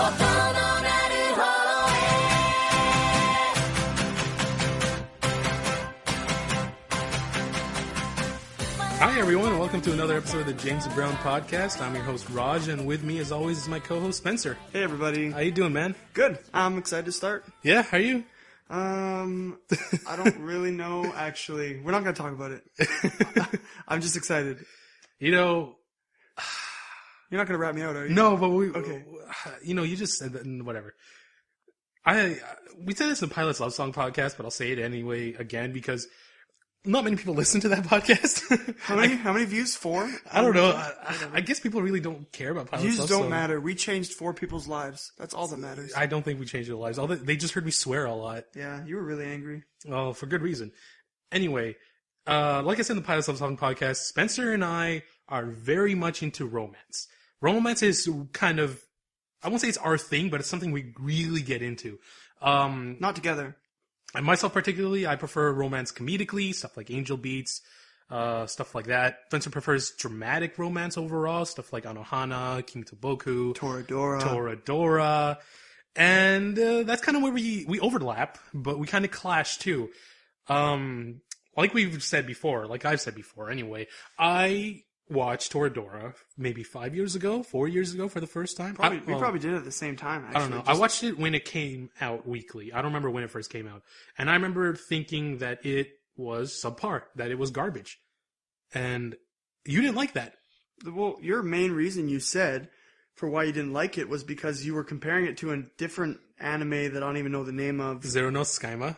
Hi everyone, and welcome to another episode of the James Brown Podcast. I'm your host Raj, and with me as always is my co-host Spencer. Hey everybody. How you doing, man? Good. I'm excited to start. Yeah, how are you? I don't really know, actually. We're not going to talk about it. I'm just excited. You know... You're not going to rat me out, are you? No, but Okay. You know, you just said that, and whatever. We said this in Pilot's Love Song podcast, but I'll say it anyway again because not many people listen to that podcast. How many views? 4? I don't know. I guess people really don't care about Pilot's Views Love don't Song. matter. We changed 4 people's lives. That's all that matters. I don't think we changed their lives. They just heard me swear a lot. Yeah, you were really angry. Well, for good reason. Anyway, like I said in the Pilot's Love Song podcast, Spencer and I are very much into romance. Romance is kind of, I won't say it's our thing, but it's something we really get into. Not together. And myself particularly, I prefer romance comedically, stuff like Angel Beats, stuff like that. Spencer prefers dramatic romance overall, stuff like Anohana, King Toboku, Toradora. And that's kind of where we overlap, but we kind of clash too. Like we've said before, like I've said before anyway, I watched Toradora maybe 4 years ago for the first time. We probably did it at the same time, actually. I don't know. I watched it when it came out weekly. I don't remember when it first came out. And I remember thinking that it was subpar, that it was garbage. And you didn't like that. Well, your main reason you said for why you didn't like it was because you were comparing it to a different anime that I don't even know the name of. Zero no Tsukaima.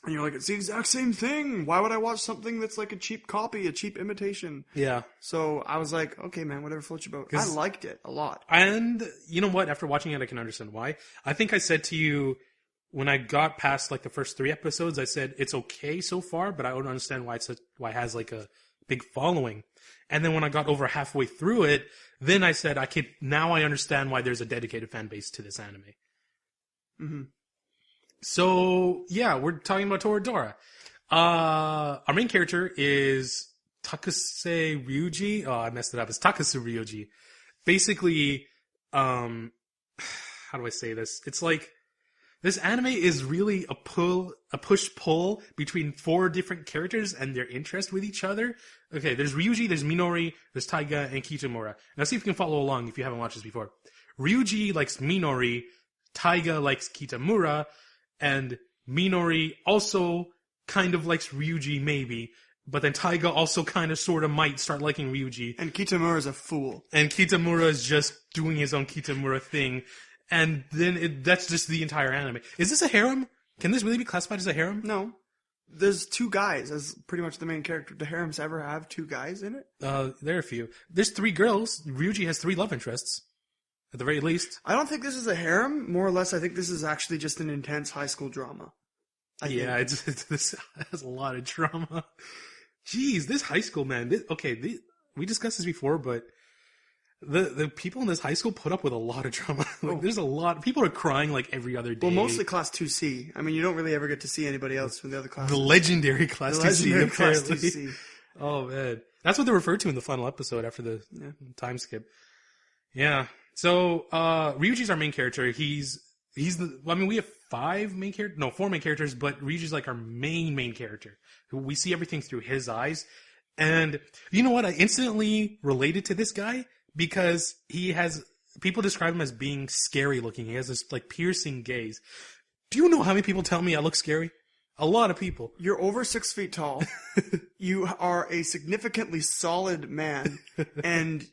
And you're like, it's the exact same thing. Why would I watch something that's like a cheap copy, a cheap imitation? Yeah. So I was like, okay, man, whatever floats your boat. I liked it a lot. And you know what? After watching it, I can understand why. I think I said to you, when I got past like the first 3 episodes, I said, it's okay so far, but I don't understand why it has like a big following. And then when I got over halfway through it, then I said, now I understand why there's a dedicated fan base to this anime. Mm-hmm. So, yeah, we're talking about Toradora. Our main character is Takase Ryuji. Oh, I messed it up. It's Takasu Ryuji. Basically, how do I say this? It's like, this anime is really a push-pull between 4 different characters and their interest with each other. Okay, there's Ryuji, there's Minori, there's Taiga, and Kitamura. Now see if you can follow along if you haven't watched this before. Ryuji likes Minori, Taiga likes Kitamura, and Minori also kind of likes Ryuji, maybe. But then Taiga also kind of sort of might start liking Ryuji. And Kitamura's a fool. And Kitamura is just doing his own Kitamura thing. And then that's just the entire anime. Is this a harem? Can this really be classified as a harem? No. There's 2 guys as pretty much the main character. Do harems ever have 2 guys in it? There are a few. There's 3 girls. Ryuji has 3 love interests. At the very least. I don't think this is a harem. More or less, I think this is actually just an intense high school drama. This has a lot of drama. Jeez, this high school, man. We discussed this before, but the people in this high school put up with a lot of drama. There's a lot. People are crying like every other day. Well, mostly Class 2C. I mean, you don't really ever get to see anybody else from the other classes. The legendary Class 2C, Class apparently. 2C. Oh, man. That's what they referred to in the final episode after the time skip. Yeah. So, Ryuji's our main character. We have 4 main characters, but Ryuji's like our main character. We see everything through his eyes. And you know what? I instantly related to this guy because people describe him as being scary looking. He has this like piercing gaze. Do you know how many people tell me I look scary? A lot of people. You're over 6 feet tall. You are a significantly solid man. And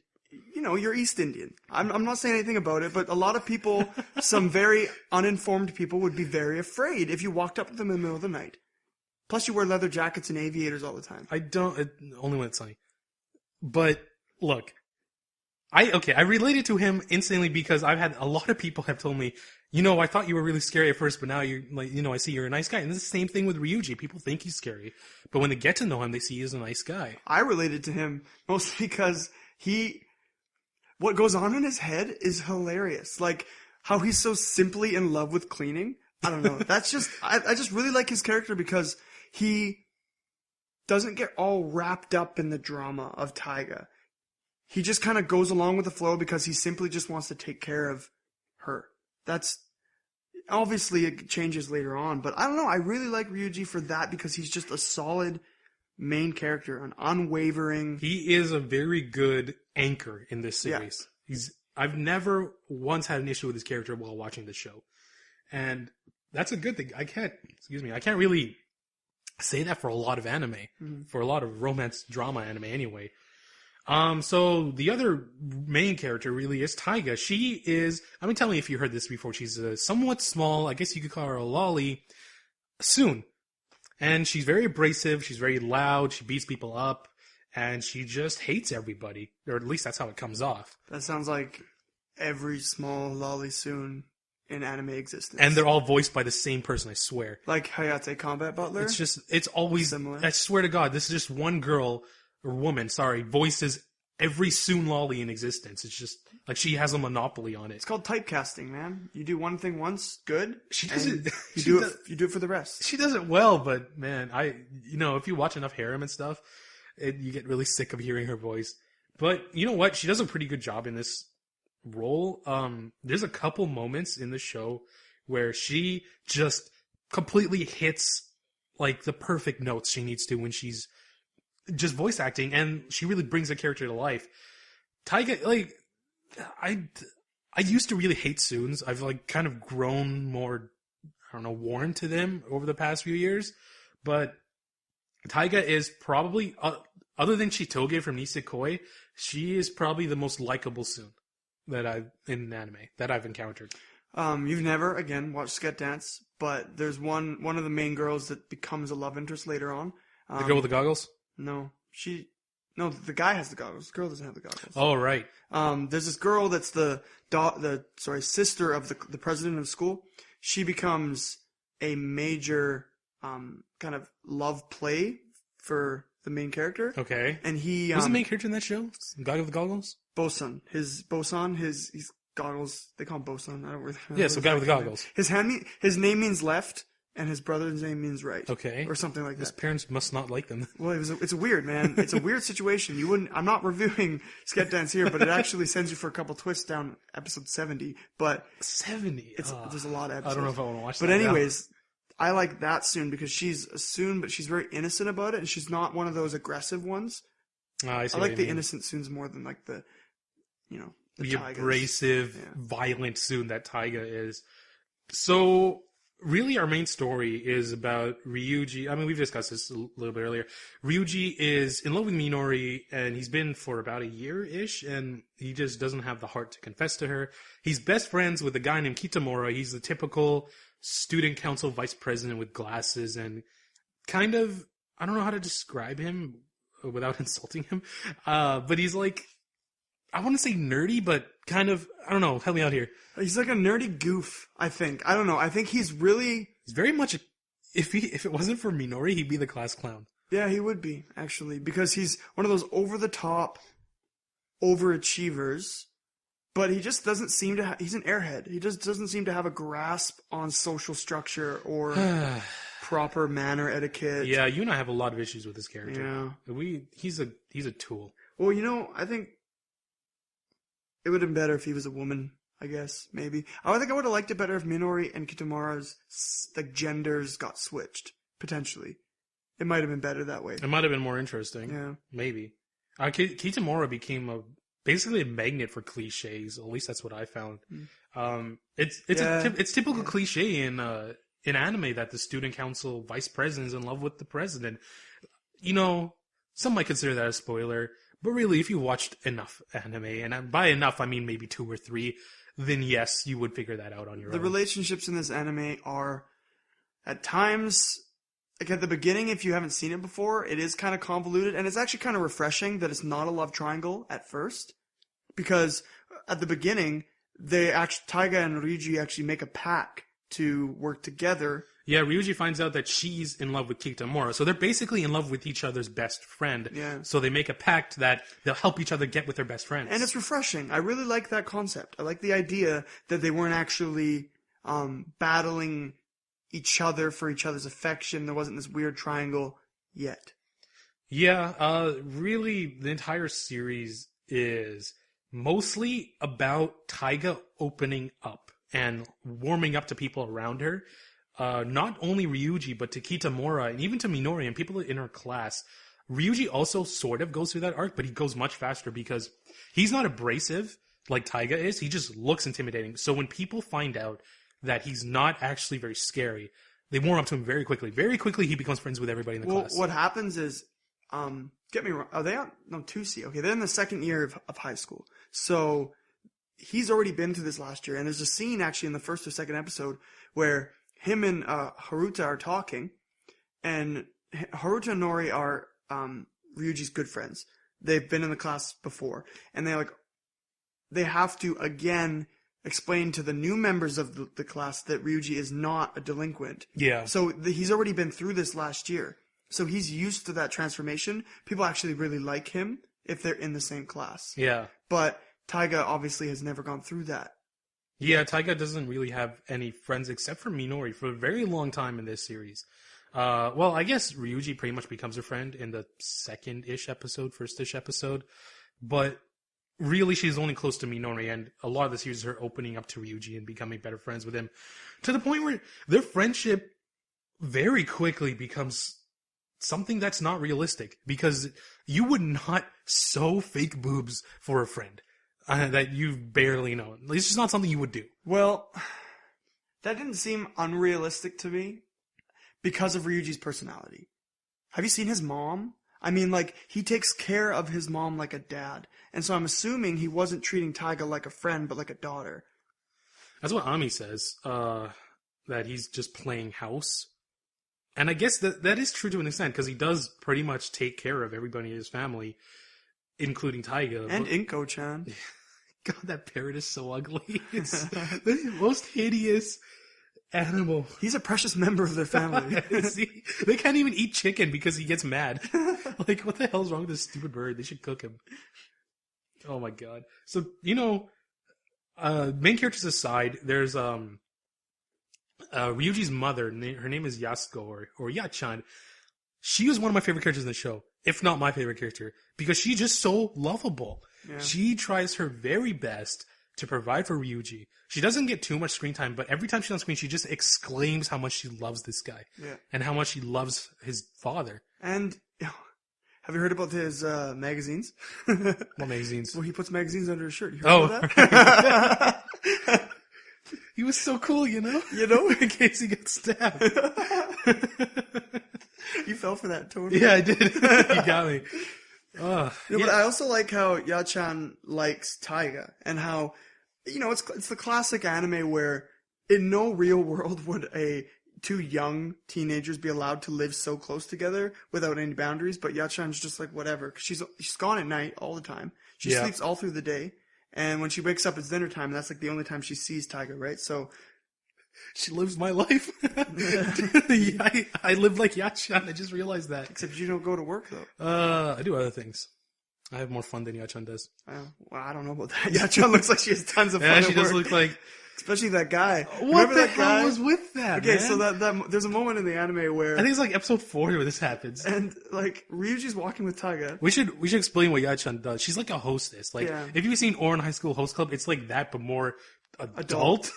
you know, you're East Indian. I'm not saying anything about it, but a lot of people, some very uninformed people would be very afraid if you walked up to them in the middle of the night. Plus you wear leather jackets and aviators all the time. I don't, only when it's sunny. But, look, I related to him instantly because I've had a lot of people have told me, you know, I thought you were really scary at first, but now you're like, you know, I see you're a nice guy. And it's the same thing with Ryuji. People think he's scary, but when they get to know him, they see he's a nice guy. I related to him mostly because what goes on in his head is hilarious. Like, how he's so simply in love with cleaning. I don't know. That's just, I just really like his character because he doesn't get all wrapped up in the drama of Taiga. He just kind of goes along with the flow because he simply just wants to take care of her. That's obviously it changes later on, but I don't know. I really like Ryuji for that because he's just a solid main character, an unwavering. He is a very good anchor in this series. Yeah. I've never once had an issue with his character while watching the show. And that's a good thing. I can't really say that for a lot of anime, for a lot of romance drama anime anyway. So the other main character really is Taiga. She is, I mean, tell me if you heard this before. She's a somewhat small, I guess you could call her a lolly, tsun. And she's very abrasive. She's very loud. She beats people up. And she just hates everybody. Or at least that's how it comes off. That sounds like every small lolly soon in anime existence. And they're all voiced by the same person, I swear. Like Hayate Combat Butler? It's always similar. I swear to God, this is just one girl, or woman, sorry, voices every soon lolly in existence. It's just like she has a monopoly on it. It's called typecasting, man. You do one thing once, good. She does it. You do it for the rest. She does it well, but man, if you watch enough harem and stuff, you get really sick of hearing her voice. But you know what? She does a pretty good job in this role. There's a couple moments in the show where she just completely hits like the perfect notes she needs to when she's just voice acting, and she really brings the character to life. Taiga, like, I used to really hate Tsuns. I've like kind of grown more, I don't know, warm to them over the past few years, but Taiga is probably, other than Chitoge from Nisekoi, she is probably the most likable Tsun in anime that I've encountered. You've never, again, watched Sket Dance, but there's one of the main girls that becomes a love interest later on. The girl with the goggles? No, the guy has the goggles. The girl doesn't have the goggles. Oh, right. There's this girl that's the sister of the president of the school. She becomes a major kind of love play for the main character. Okay. And he was the main character in that show? The guy with the goggles? Bosun. His goggles. They call him Bosun. I don't really. Yeah, so guy with the goggles. His name means left, and his brother's name means right. Okay. Or something like that. His parents must not like them. Well, it's weird, man. It's a weird situation. I'm not reviewing Sket Dance here, but it actually sends you for a couple twists down episode 70. But 70? There's a lot of episodes. I don't know if I want to watch that. But anyways, I like that Tsun because she's a Tsun, but she's very innocent about it, and she's not one of those aggressive ones. I like the innocent Tsuns more than like the abrasive, violent Tsun that Taiga is. So, really, our main story is about Ryuji. I mean, we've discussed this a little bit earlier. Ryuji is in love with Minori, and he's been for about a year-ish, and he just doesn't have the heart to confess to her. He's best friends with a guy named Kitamura. He's the typical student council vice president with glasses and kind of, I don't know how to describe him without insulting him, but he's like, I want to say nerdy, but kind of, I don't know, help me out here. He's like a nerdy goof, I think. I don't know. I think he's very much, if it wasn't for Minori, he'd be the class clown. Yeah, he would be, actually, because he's one of those over-the-top overachievers, but he just doesn't seem to he's an airhead. He just doesn't seem to have a grasp on social structure or proper manner etiquette. Yeah, you and I have a lot of issues with this character. Yeah. He's a tool. Well, I think it would have been better if he was a woman, I guess, maybe. I think I would have liked it better if Minori and Kitamura's genders got switched, potentially. It might have been better that way. It might have been more interesting. Yeah. Maybe. Kitamura became basically a magnet for cliches. At least that's what I found. It's typical cliche in anime that the student council vice president is in love with the president. Some might consider that a spoiler, but really, if you watched enough anime, and by enough I mean maybe 2 or 3, then yes, you would figure that out on your own. The relationships in this anime are, at times, like at the beginning, if you haven't seen it before, it is kind of convoluted, and it's actually kind of refreshing that it's not a love triangle at first, because at the beginning, Taiga and Ryuji actually make a pact to work together. Yeah, Ryuji finds out that she's in love with Kitamura, so they're basically in love with each other's best friend. Yeah. So they make a pact that they'll help each other get with their best friends. And it's refreshing. I really like that concept. I like the idea that they weren't actually battling each other for each other's affection. There wasn't this weird triangle yet. Yeah, really, the entire series is mostly about Taiga opening up and warming up to people around her. Not only Ryuji, but to Kitamura and even to Minori and people in her class. Ryuji also sort of goes through that arc, but he goes much faster because he's not abrasive like Taiga is. He just looks intimidating. So when people find out that he's not actually very scary, they warm up to him very quickly. Very quickly, he becomes friends with everybody in the class. What happens is, get me wrong, are they on, no, 2C, okay, they're in the second year of high school. So he's already been through this last year, and there's a scene actually in the first or second episode where him and Haruta are talking, and Haruta and Nori are Ryuji's good friends. They've been in the class before, and they have to again explain to the new members of the class that Ryuji is not a delinquent. Yeah. So he's already been through this last year, so he's used to that transformation. People actually really like him if they're in the same class. Yeah. But Taiga obviously has never gone through that. Yeah, Taiga doesn't really have any friends except for Minori for a very long time in this series. Well, I guess Ryuji pretty much becomes a friend in the second-ish episode, first-ish episode. But really, she's only close to Minori, and a lot of the series is her opening up to Ryuji and becoming better friends with him. To the point where their friendship very quickly becomes something that's not realistic. Because you would not sew fake boobs for a friend that you barely know. It's just not something you would do. Well, that didn't seem unrealistic to me because of Ryuji's personality. Have you seen his mom? I mean, like, he takes care of his mom like a dad. And so I'm assuming he wasn't treating Taiga like a friend, but like a daughter. That's what Ami says, that he's just playing house. And I guess that is true to an extent, because he does pretty much take care of everybody in his family, including Taiga. And Inko-chan. God, that parrot is so ugly. It's the most hideous animal. He's a precious member of their family. See, they can't even eat chicken because he gets mad. Like, what the hell's wrong with this stupid bird? They should cook him. Oh my god. So, main characters aside, there's Ryuji's mother. Her name is Yasuko or Yachan. She was one of my favorite characters in the show, if not my favorite character, because she's just so lovable. Yeah. She tries her very best to provide for Ryuji. She doesn't get too much screen time, but every time she's on screen, she just exclaims how much she loves this guy. Yeah. And how much she loves his father. And have you heard about his magazines? What magazines? Well, he puts magazines under his shirt. You heard about that? He was so cool, You know? In case he got stabbed. You fell for that, totally. Yeah, I did. You got me. But I also like how Yachan likes Taiga, and how, it's the classic anime where in no real world would two young teenagers be allowed to live so close together without any boundaries, but Yachan's just like, whatever, because she's gone at night all the time. She sleeps all through the day, and when she wakes up, it's dinner time, and that's like the only time she sees Taiga, right? So she lives my life. I live like Yachan. I just realized that. Except you don't go to work, though. I do other things. I have more fun than Yachan does. Well, I don't know about that. Yachan looks like she has tons of fun. Yeah, she does look like... Especially that guy. What the hell was with that, Okay, man? so that there's a moment in the anime where... I think it's like episode 4 where this happens. And, like, Ryuji's walking with Taiga. We should explain what Yachan does. She's like a hostess. Like, if you've seen Ouran High School Host Club, it's like that, but more adult.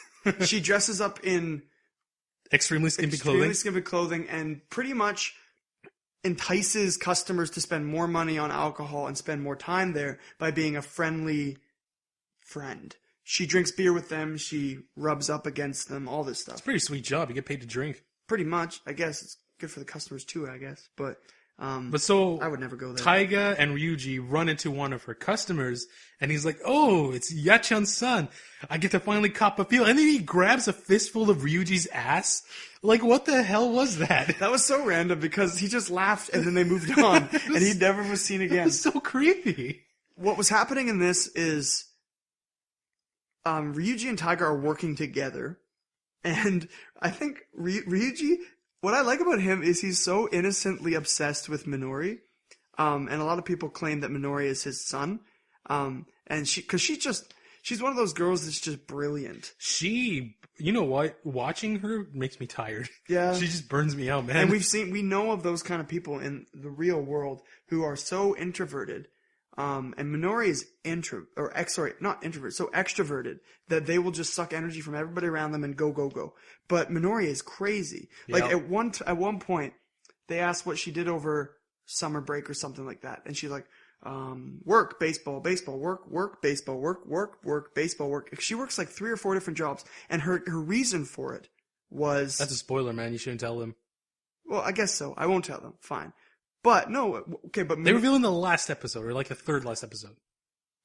She dresses up in... Extremely skimpy clothing and pretty much entices customers to spend more money on alcohol and spend more time there by being a friendly friend. She drinks beer with them. She rubs up against them. All this stuff. It's a pretty sweet job. You get paid to drink. Pretty much. I guess it's good for the customers too, I guess. But so I would never go there. Taiga and Ryuji run into one of her customers, and he's like, "Oh, it's Yachan's son. I get to finally cop a feel." And then he grabs a fistful of Ryuji's ass. Like, what the hell was that? That was so random because he just laughed and then they moved on, and he never was seen again. It was so creepy. What was happening in this is Ryuji and Taiga are working together, and I think Ryuji... What I like about him is he's so innocently obsessed with Minori, and a lot of people claim that Minori is his son, and she's one of those girls that's just brilliant. You know what? Watching her makes me tired. Yeah. She just burns me out, man. And we know of those kind of people in the real world who are so introverted, And Minori is not introvert, so extroverted that they will just suck energy from everybody around them and go, go, go. But Minori is crazy. Like Yep. at one point, they asked what she did over summer break or something like that. And she's like, work, baseball, baseball, work, baseball, work, baseball, work. She works like 3 or 4 different jobs. And her reason for it was... That's a spoiler, man. You shouldn't tell them. Well, I guess so. I won't tell them. Fine. But no, okay, but... They reveal in the last episode, or like the third last episode.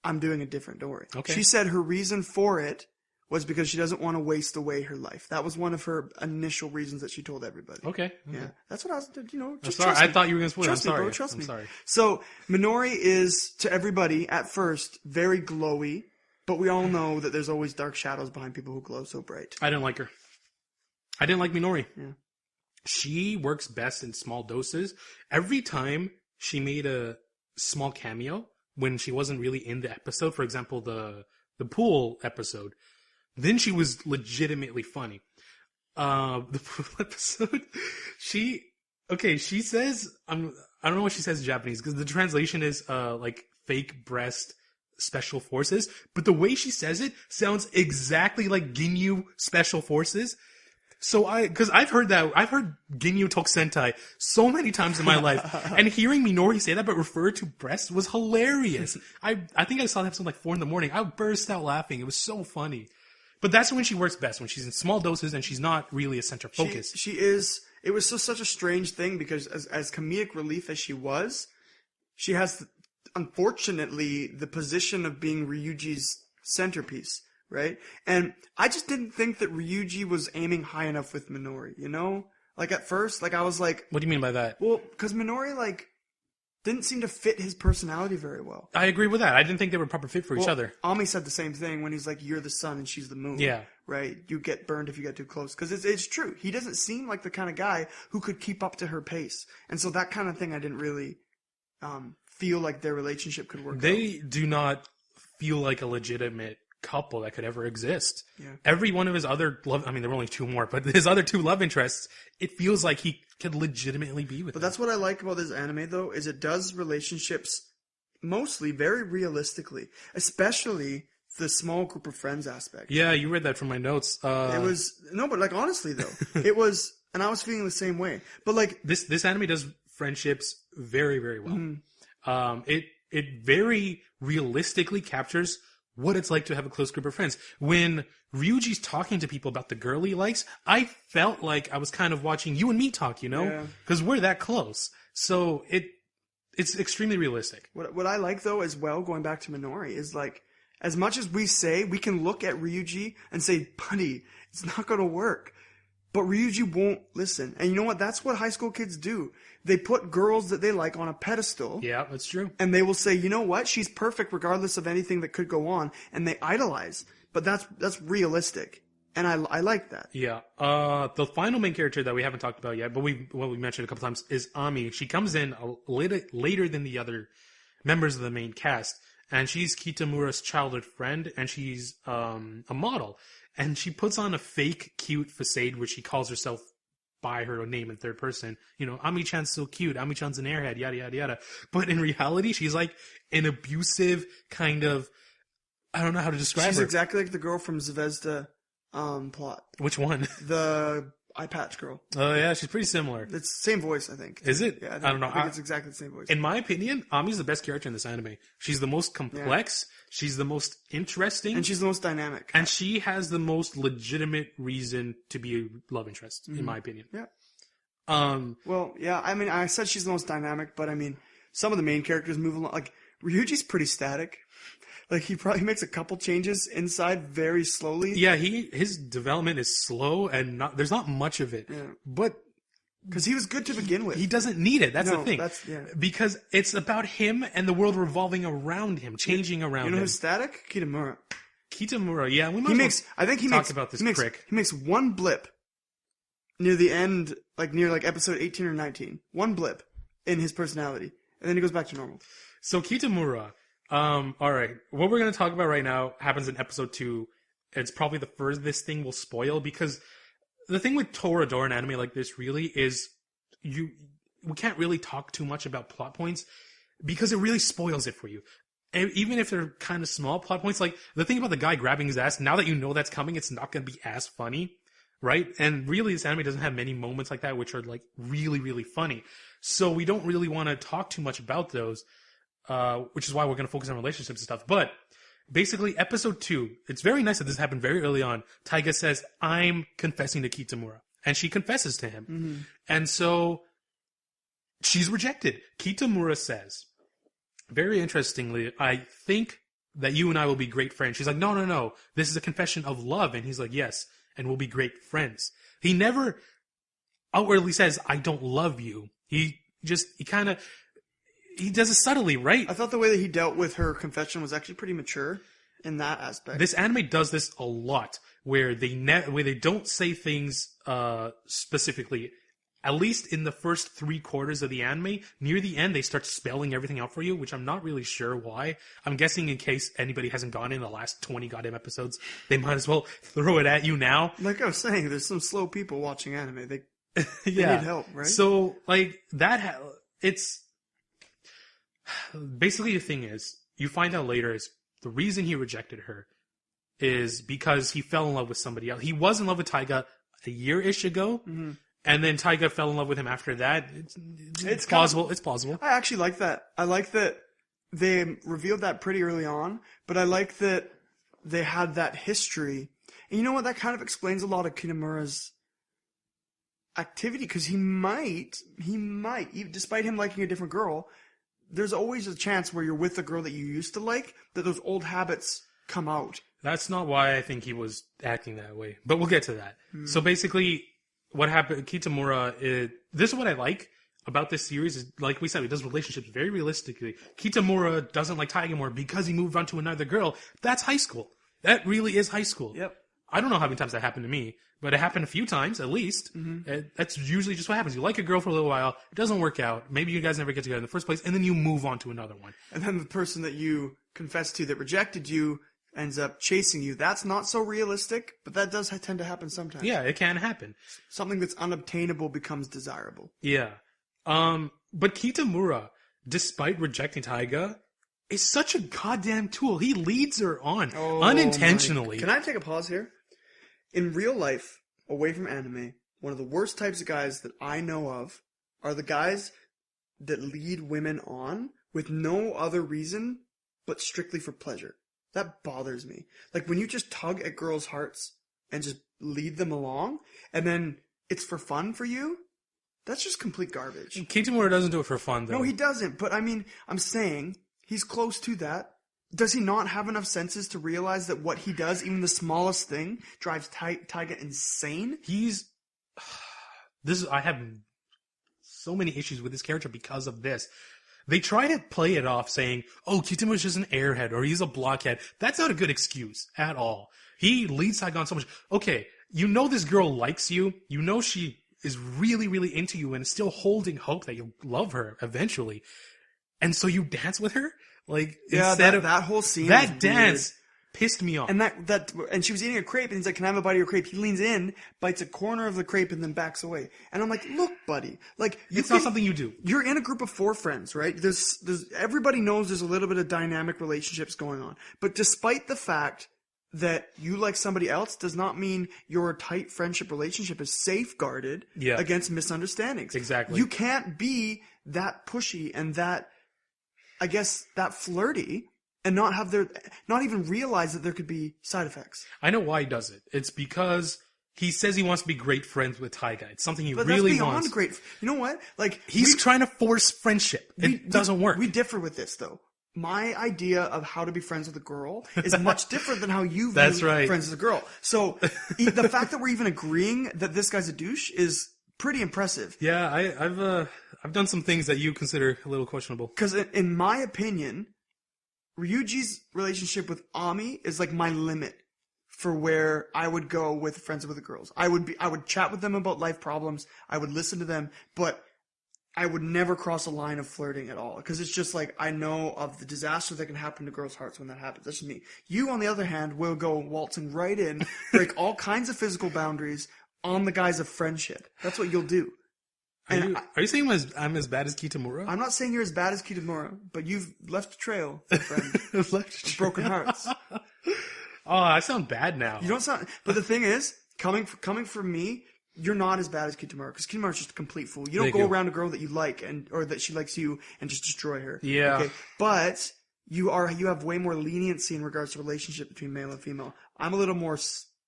I'm doing it different, don't worry. Okay. She said her reason for it was because she doesn't want to waste away her life. That was one of her initial reasons that she told everybody. Okay. Yeah. That's what I was, I'm just sorry. trust me. I thought you were going to spoil it. I'm Trust me, sorry. bro. Trust I'm me. sorry. So, Minori is, to everybody, at first, very glowy, but we all know that there's always dark shadows behind people who glow so bright. I didn't like her. I didn't like Minori. Yeah. She works best in small doses. Every time she made a small cameo when she wasn't really in the episode, for example, the pool episode, then she was legitimately funny. The pool episode, she says, I don't know what she says in Japanese, because the translation is, like, fake breast special forces, but the way she says it sounds exactly like Ginyu special forces. So because I've heard Ginyu Tokusentai so many times in my life, and hearing Minori say that but refer to breasts was hilarious. I think I saw the episode like 4 a.m. I burst out laughing. It was so funny. But that's when she works best, when she's in small doses and she's not really a center focus. She is. It was such a strange thing because as comedic relief as she was, she has, unfortunately, the position of being Ryuji's centerpiece. Right? And I just didn't think that Ryuji was aiming high enough with Minori, you know? Like, at first, like, I was like... What do you mean by that? Well, because Minori, like, didn't seem to fit his personality very well. I agree with that. I didn't think they were a proper fit for each other. Ami said the same thing when he's like, you're the sun and she's the moon. Yeah. Right? You get burned if you get too close. Because it's true. He doesn't seem like the kind of guy who could keep up to her pace. And so that kind of thing I didn't really feel like their relationship could work out. They do not feel like a legitimate couple that could ever exist. Yeah. Every one of his other there were only 2 more, but his other 2 love interests, it feels like he could legitimately be with them. That's what I like about this anime, though, is it does relationships mostly very realistically, especially the small group of friends aspect. Yeah, you read that from my notes. It was but like honestly though, it was, and I was feeling the same way. But like this anime does friendships very, very well. It very realistically captures what it's like to have a close group of friends. When Ryuji's talking to people about the girl he likes, I felt like I was kind of watching you and me talk, you know? Because we're that close. So it's extremely realistic. What I like, though, as well, going back to Minori, is like, as much as we say, we can look at Ryuji and say, buddy, it's not going to work. But Ryuji won't listen. And you know what? That's what high school kids do. They put girls that they like on a pedestal. Yeah, that's true. And they will say, you know what? She's perfect regardless of anything that could go on. And they idolize. But that's realistic. And I like that. Yeah. The final main character that we haven't talked about yet, but we mentioned a couple times, is Ami. She comes in later than the other members of the main cast. And she's Kitamura's childhood friend. And she's a model. And she puts on a fake cute facade where she calls herself by her name in third person. You know, Ami-chan's so cute. Ami-chan's an airhead, yada, yada, yada. But in reality, she's like an abusive kind of... I don't know how to describe her. She's exactly like the girl from Zvezda plot. Which one? The eye patch girl. Oh, yeah, she's pretty similar. It's the same voice, I think. Is it? Yeah, I don't know. I think it's exactly the same voice. In my opinion, Ami's the best character in this anime. She's the most complex. Yeah. She's the most interesting. And she's the most dynamic. And she has the most legitimate reason to be a love interest, in my opinion. Yeah. Well, yeah, I mean, I said she's the most dynamic, but I mean, some of the main characters move along. Like, Ryuji's pretty static. Like, he probably makes a couple changes inside very slowly. Yeah, his development is slow and there's not much of it. Yeah. But because he was good to begin with. He doesn't need it. That's the thing. Yeah. Because it's about him and the world revolving around him, changing around him. You know who's static? Kitamura. Kitamura, yeah. We might talk about this prick. He makes one blip near the end, near episode 18 or 19. One blip in his personality. And then he goes back to normal. So Kitamura... all right. What we're going to talk about right now happens in episode 2. It's probably the furthest thing we'll spoil, because the thing with Toradora and anime like this really is we can't really talk too much about plot points. because it really spoils it for you. And even if they're kind of small plot points, like the thing about the guy grabbing his ass, now that you know that's coming, it's not going to be as funny, right? And really, this anime doesn't have many moments like that, which are like really, really funny. So we don't really want to talk too much about those, which is why we're going to focus on relationships and stuff. But basically, episode 2, it's very nice that this happened very early on. Taiga says, I'm confessing to Kitamura. And she confesses to him. Mm-hmm. And so she's rejected. Kitamura says, very interestingly, I think that you and I will be great friends. She's like, no. This is a confession of love. And he's like, yes, and we'll be great friends. He never outwardly says, I don't love you. He does it subtly, right? I thought the way that he dealt with her confession was actually pretty mature in that aspect. This anime does this a lot, where they don't say things specifically. At least in the first 3/4 of the anime, near the end, they start spelling everything out for you, which I'm not really sure why. I'm guessing in case anybody hasn't gone in the last 20 goddamn episodes, they might as well throw it at you now. Like I was saying, there's some slow people watching anime. They Yeah. need help, right? So, like, it's... Basically, the thing is, you find out later is the reason he rejected her is because he fell in love with somebody else. He was in love with Taiga a year-ish ago, Mm-hmm. and then Taiga fell in love with him after that. It's plausible. It's plausible. I actually like that. I like that they revealed that pretty early on, but I like that they had that history. And you know what? That kind of explains a lot of Kitamura's activity, because he might, even despite him liking a different girl, there's always a chance where you're with a girl that you used to like, that those old habits come out. That's not why I think he was acting that way, but we'll get to that. So basically, what happened, Kitamura, this is what I like about this series, is, like we said, it does relationships very realistically. Kitamura doesn't like Taiga more because he moved on to another girl. That's high school. That really is high school. Yep. I don't know how many times that happened to me, but it happened a few times, at least. That's usually just what happens. You like a girl for a little while, it doesn't work out, maybe you guys never get together in the first place, and then you move on to another one. And then the person that you confessed to that rejected you ends up chasing you. That's not so realistic, but that does tend to happen sometimes. Yeah, it can happen. Something that's unobtainable becomes desirable. Yeah. But Kitamura, despite rejecting Taiga, is such a goddamn tool. He leads her on unintentionally. Can I take a pause here? In real life, away from anime, one of the worst types of guys that I know of are the guys that lead women on with no other reason but strictly for pleasure. That bothers me. Like when you just tug at girls' hearts and just lead them along, and then it's for fun for you, that's just complete garbage. Kitamura doesn't do it for fun, though. No, he doesn't. But I mean, I'm saying he's close to that. Does he not have enough senses to realize that what he does, even the smallest thing, drives Taiga insane? I have so many issues with this character because of this. They try to play it off saying, oh, Kitamura's just an airhead or he's a blockhead. That's not a good excuse at all. He leads Taiga on so much. Okay, you know this girl likes you. You know she is really, really into you and is still holding hope that you'll love her eventually. And so you dance with her? Like, yeah, instead of that whole scene. That dance pissed me off. And she was eating a crepe, and he's like, "Can I have a bite of your crepe?" He leans in, bites a corner of the crepe, and then backs away. And I'm like, "Look, buddy, like it's not something you do. You're in a group of 4 friends, right? There's everybody knows there's a little bit of dynamic relationships going on. But despite the fact that you like somebody else, does not mean your tight friendship relationship is safeguarded against misunderstandings. Exactly. You can't be that pushy and that, I guess, that flirty and not even realize that there could be side effects. I know why he does it. It's because he says he wants to be great friends with Taiga. It's something he but really that's beyond wants. Great. You know what? Like he's trying to force friendship. It doesn't work. We differ with this, though. My idea of how to be friends with a girl is much different than how you view friends with a girl. So the fact that we're even agreeing that this guy's a douche is pretty impressive. Yeah, I've done some things that you consider a little questionable. Because in my opinion, Ryuji's relationship with Ami is like my limit for where I would go with friends with the girls. I would chat with them about life problems. I would listen to them, but I would never cross a line of flirting at all. Because it's just like, I know of the disaster that can happen to girls' hearts when that happens. That's just me. You, on the other hand, will go waltzing right in, break all kinds of physical boundaries on the guise of friendship. That's what you'll do. Are you saying I'm as bad as Kitamura? I'm not saying you're as bad as Kitamura, but you've left a trail, my friend. Of broken hearts. Oh, I sound bad now. You don't sound. But the thing is, coming from me, you're not as bad as Kitamura, because Kitamura's just a complete fool. You don't go around a girl that you like or that she likes you and just destroy her. Yeah. Okay. But you have way more leniency in regards to relationship between male and female. I'm a little more.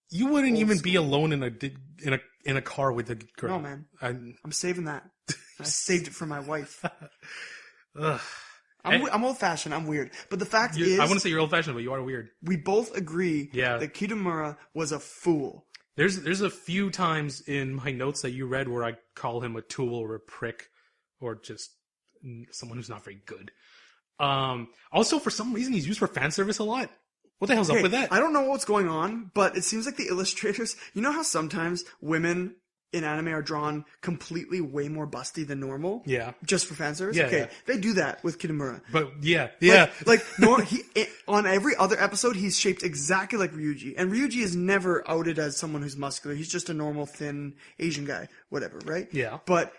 You wouldn't even be alone in a car with a girl. No, man. I'm saving that. I saved it for my wife. I'm old-fashioned. I'm weird. But the fact is... I wouldn't say you're old-fashioned, but you are weird. We both agree that Kitamura was a fool. There's a few times in my notes that you read where I call him a tool or a prick or just someone who's not very good. Also, for some reason, he's used for fan service a lot. What the hell's up with that? I don't know what's going on, but it seems like the illustrators... You know how sometimes women in anime are drawn completely way more busty than normal? Yeah. Just for fan service? Yeah, okay. yeah. They do that with Kitamura. But, yeah. On every other episode, he's shaped exactly like Ryuji. And Ryuji is never outed as someone who's muscular. He's just a normal, thin Asian guy. Whatever, right? Yeah. But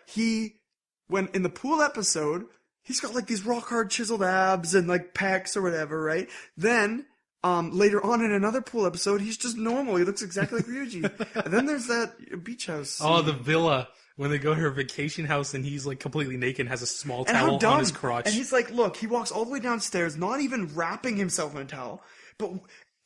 when in the pool episode, he's got like these rock hard chiseled abs and like pecs or whatever, right? Then... later on in another pool episode, he's just normal. He looks exactly like Ryuji. And then there's that beach house scene. Oh, the villa. When they go to her vacation house and he's like completely naked and has a small towel on his crotch. And he's like, look, he walks all the way downstairs, not even wrapping himself in a towel. But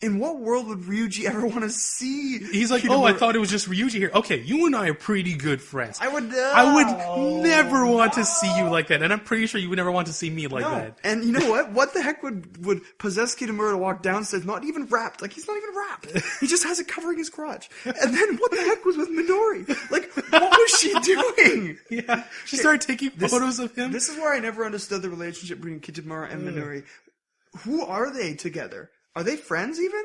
in what world would Ryuji ever want to see? He's like, I thought it was just Ryuji here. Okay, you and I are pretty good friends. I would never want to see you like that. And I'm pretty sure you would never want to see me like that. And you know what? What the heck would possess Kitamura to walk downstairs not even wrapped? Like, he's not even wrapped. He just has it covering his crotch. And then what the heck was with Minori? Like, what was she doing? Yeah. She started taking photos of him. This is where I never understood the relationship between Kitamura and Minori. Who are they together? Are they friends even?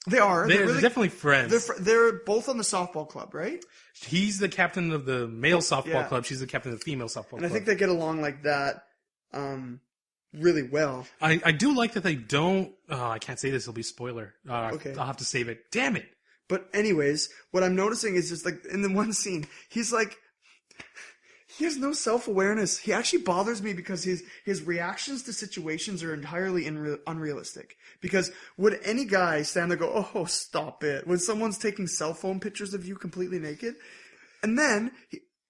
They are. They're definitely friends. They're both on the softball club, right? He's the captain of the male softball club. She's the captain of the female softball club. And I think they get along like that really well. I do like that they don't... Oh, I can't say this. It'll be a spoiler. Okay. I'll have to save it. Damn it. But anyways, what I'm noticing is just like in the one scene, he's like... He has no self-awareness. He actually bothers me because his reactions to situations are entirely unrealistic. Because would any guy stand there and go, oh, stop it, when someone's taking cell phone pictures of you completely naked? And then,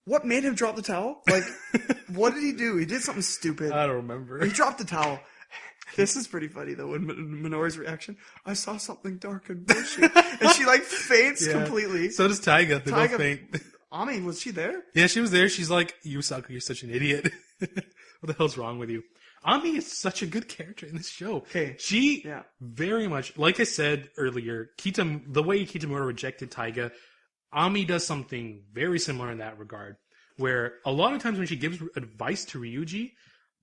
what made him drop the towel? Like, what did he do? He did something stupid. I don't remember. He dropped the towel. This is pretty funny, though, when Minori's reaction, I saw something dark and bushy. And she, like, faints completely. So does Taiga. They both faint. Ami, was she there? Yeah, she was there. She's like, you suck. You're such an idiot. What the hell's wrong with you? Ami is such a good character in this show. Okay. She very much, like I said earlier, the way Kitamura rejected Taiga, Ami does something very similar in that regard. Where a lot of times when she gives advice to Ryuji,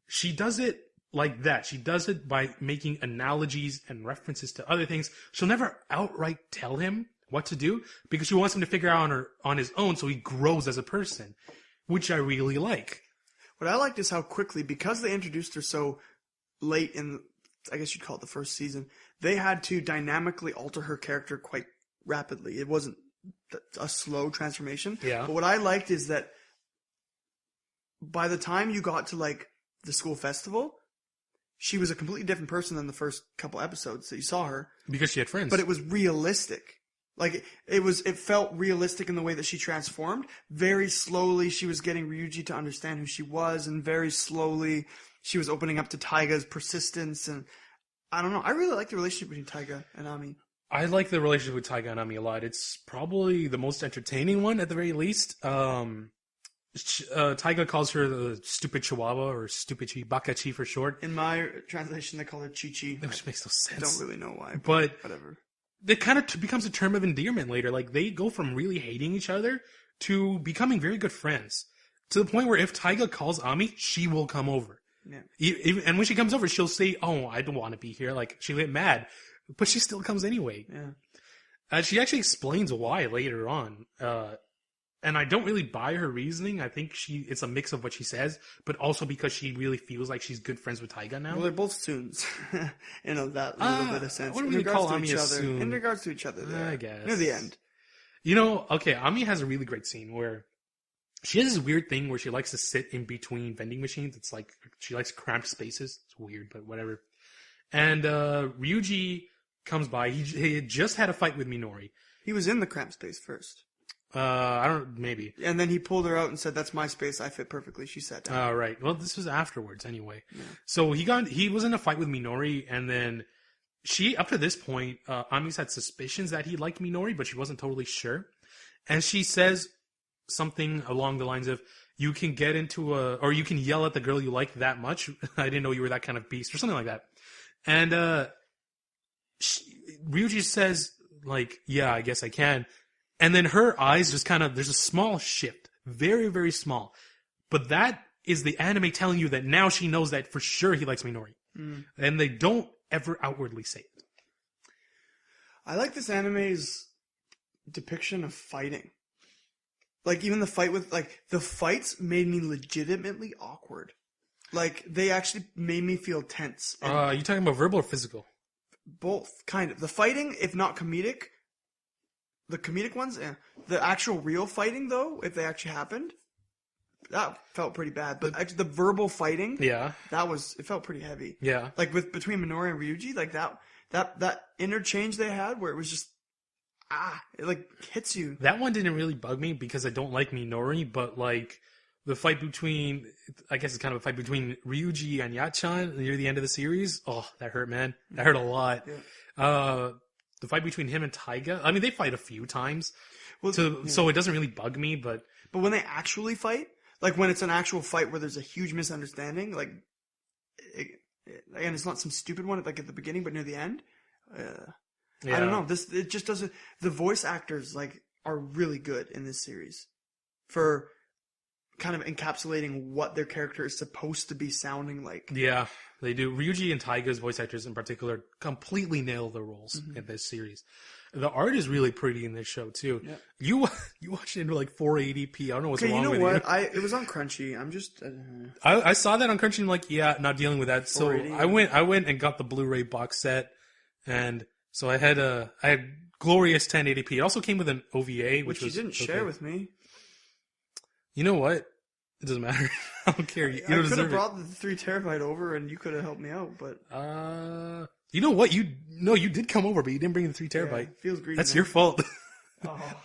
she does it like that. She does it by making analogies and references to other things. She'll never outright tell him what to do because she wants him to figure out on his own so he grows as a person, which I really like. What I liked is how quickly, because they introduced her so late in, I guess you'd call it the first season, they had to dynamically alter her character quite rapidly. It wasn't a slow transformation. Yeah. But what I liked is that by the time you got to like the school festival, she was a completely different person than the first couple episodes that you saw her. Because she had friends. But it was realistic. Like, it felt realistic in the way that she transformed. Very slowly, she was getting Ryuji to understand who she was, and very slowly, she was opening up to Taiga's persistence, and I don't know. I really like the relationship between Taiga and Ami. I like the relationship with Taiga and Ami a lot. It's probably the most entertaining one, at the very least. Taiga calls her the stupid chihuahua, or stupid chi, Bakachi for short. In my translation, they call her Chi-Chi. Which makes no sense. I don't really know why, but whatever. It kind of becomes a term of endearment later. Like, they go from really hating each other to becoming very good friends. To the point where if Taiga calls Ami, she will come over. Yeah. And when she comes over, she'll say, oh, I don't want to be here. Like, she'll get mad. But she still comes anyway. Yeah. She actually explains why later on. And I don't really buy her reasoning. I think it's a mix of what she says, but also because she really feels like she's good friends with Taiga now. Well, they're both tsuns, in that little bit of sense. What do we call Ami a tsun? In regards to each other, I guess. Near the end. You know, okay, Ami has a really great scene where She has this weird thing where she likes to sit in between vending machines. It's like she likes cramped spaces. It's weird, but whatever. And Ryuji comes by. He had just had a fight with Minori. He was in the cramped space first. I don't maybe. And then he pulled her out and said, "That's my space. I fit perfectly." She sat down. Right. Well, this was afterwards anyway. Yeah. So he was in a fight with Minori, and then she, up to this point, Ami's had suspicions that he liked Minori, but she wasn't totally sure. And she says something along the lines of, "You can get into or you can yell at the girl you like that much. I didn't know you were that kind of beast," or something like that. And Ryuji says, like, "Yeah, I guess I can." And then her eyes just there's a small shift. Very, very small. But that is the anime telling you that now she knows that for sure he likes Minori. Mm. And they don't ever outwardly say it. I like this anime's depiction of fighting. Like, even the fight the fights made me legitimately awkward. Like, they actually made me feel tense. You talking about verbal or physical? Both, kind of. The fighting, if not comedic, the comedic ones, the actual real fighting, though, if they actually happened, that felt pretty bad. But actually, the verbal fighting, yeah, it felt pretty heavy. Yeah, like between Minori and Ryuji, like that interchange they had, where it was just it like hits you. That one didn't really bug me because I don't like Minori, but like the fight between, I guess it's kind of a fight between Ryuji and Yachan near the end of the series. Oh, that hurt, man. That hurt a lot. Yeah. The fight between him and Taiga, I mean, they fight a few times, so it doesn't really bug me, but when they actually fight, like when it's an actual fight where there's a huge misunderstanding, like, and it's not some stupid one like at the beginning, but near the end, I don't know. It just doesn't. The voice actors are really good in this series for kind of encapsulating what their character is supposed to be sounding like. Yeah, they do. Ryuji and Taiga's voice actors in particular completely nail the roles in this series. The art is really pretty in this show too. Yeah. You watched it into 480p. I don't know what's wrong with you. It was on Crunchy. I'm just. I saw that on Crunchy and not dealing with that. So I went and got the Blu-ray box set, and so I had glorious 1080p. It also came with an OVA, which you didn't share with me. You know what? It doesn't matter. I don't care. You I could have brought the 3 terabyte over, and you could have helped me out. But you know what? You did come over, but you didn't bring the 3 terabyte. Yeah, feels greedy. That's your fault. Oh.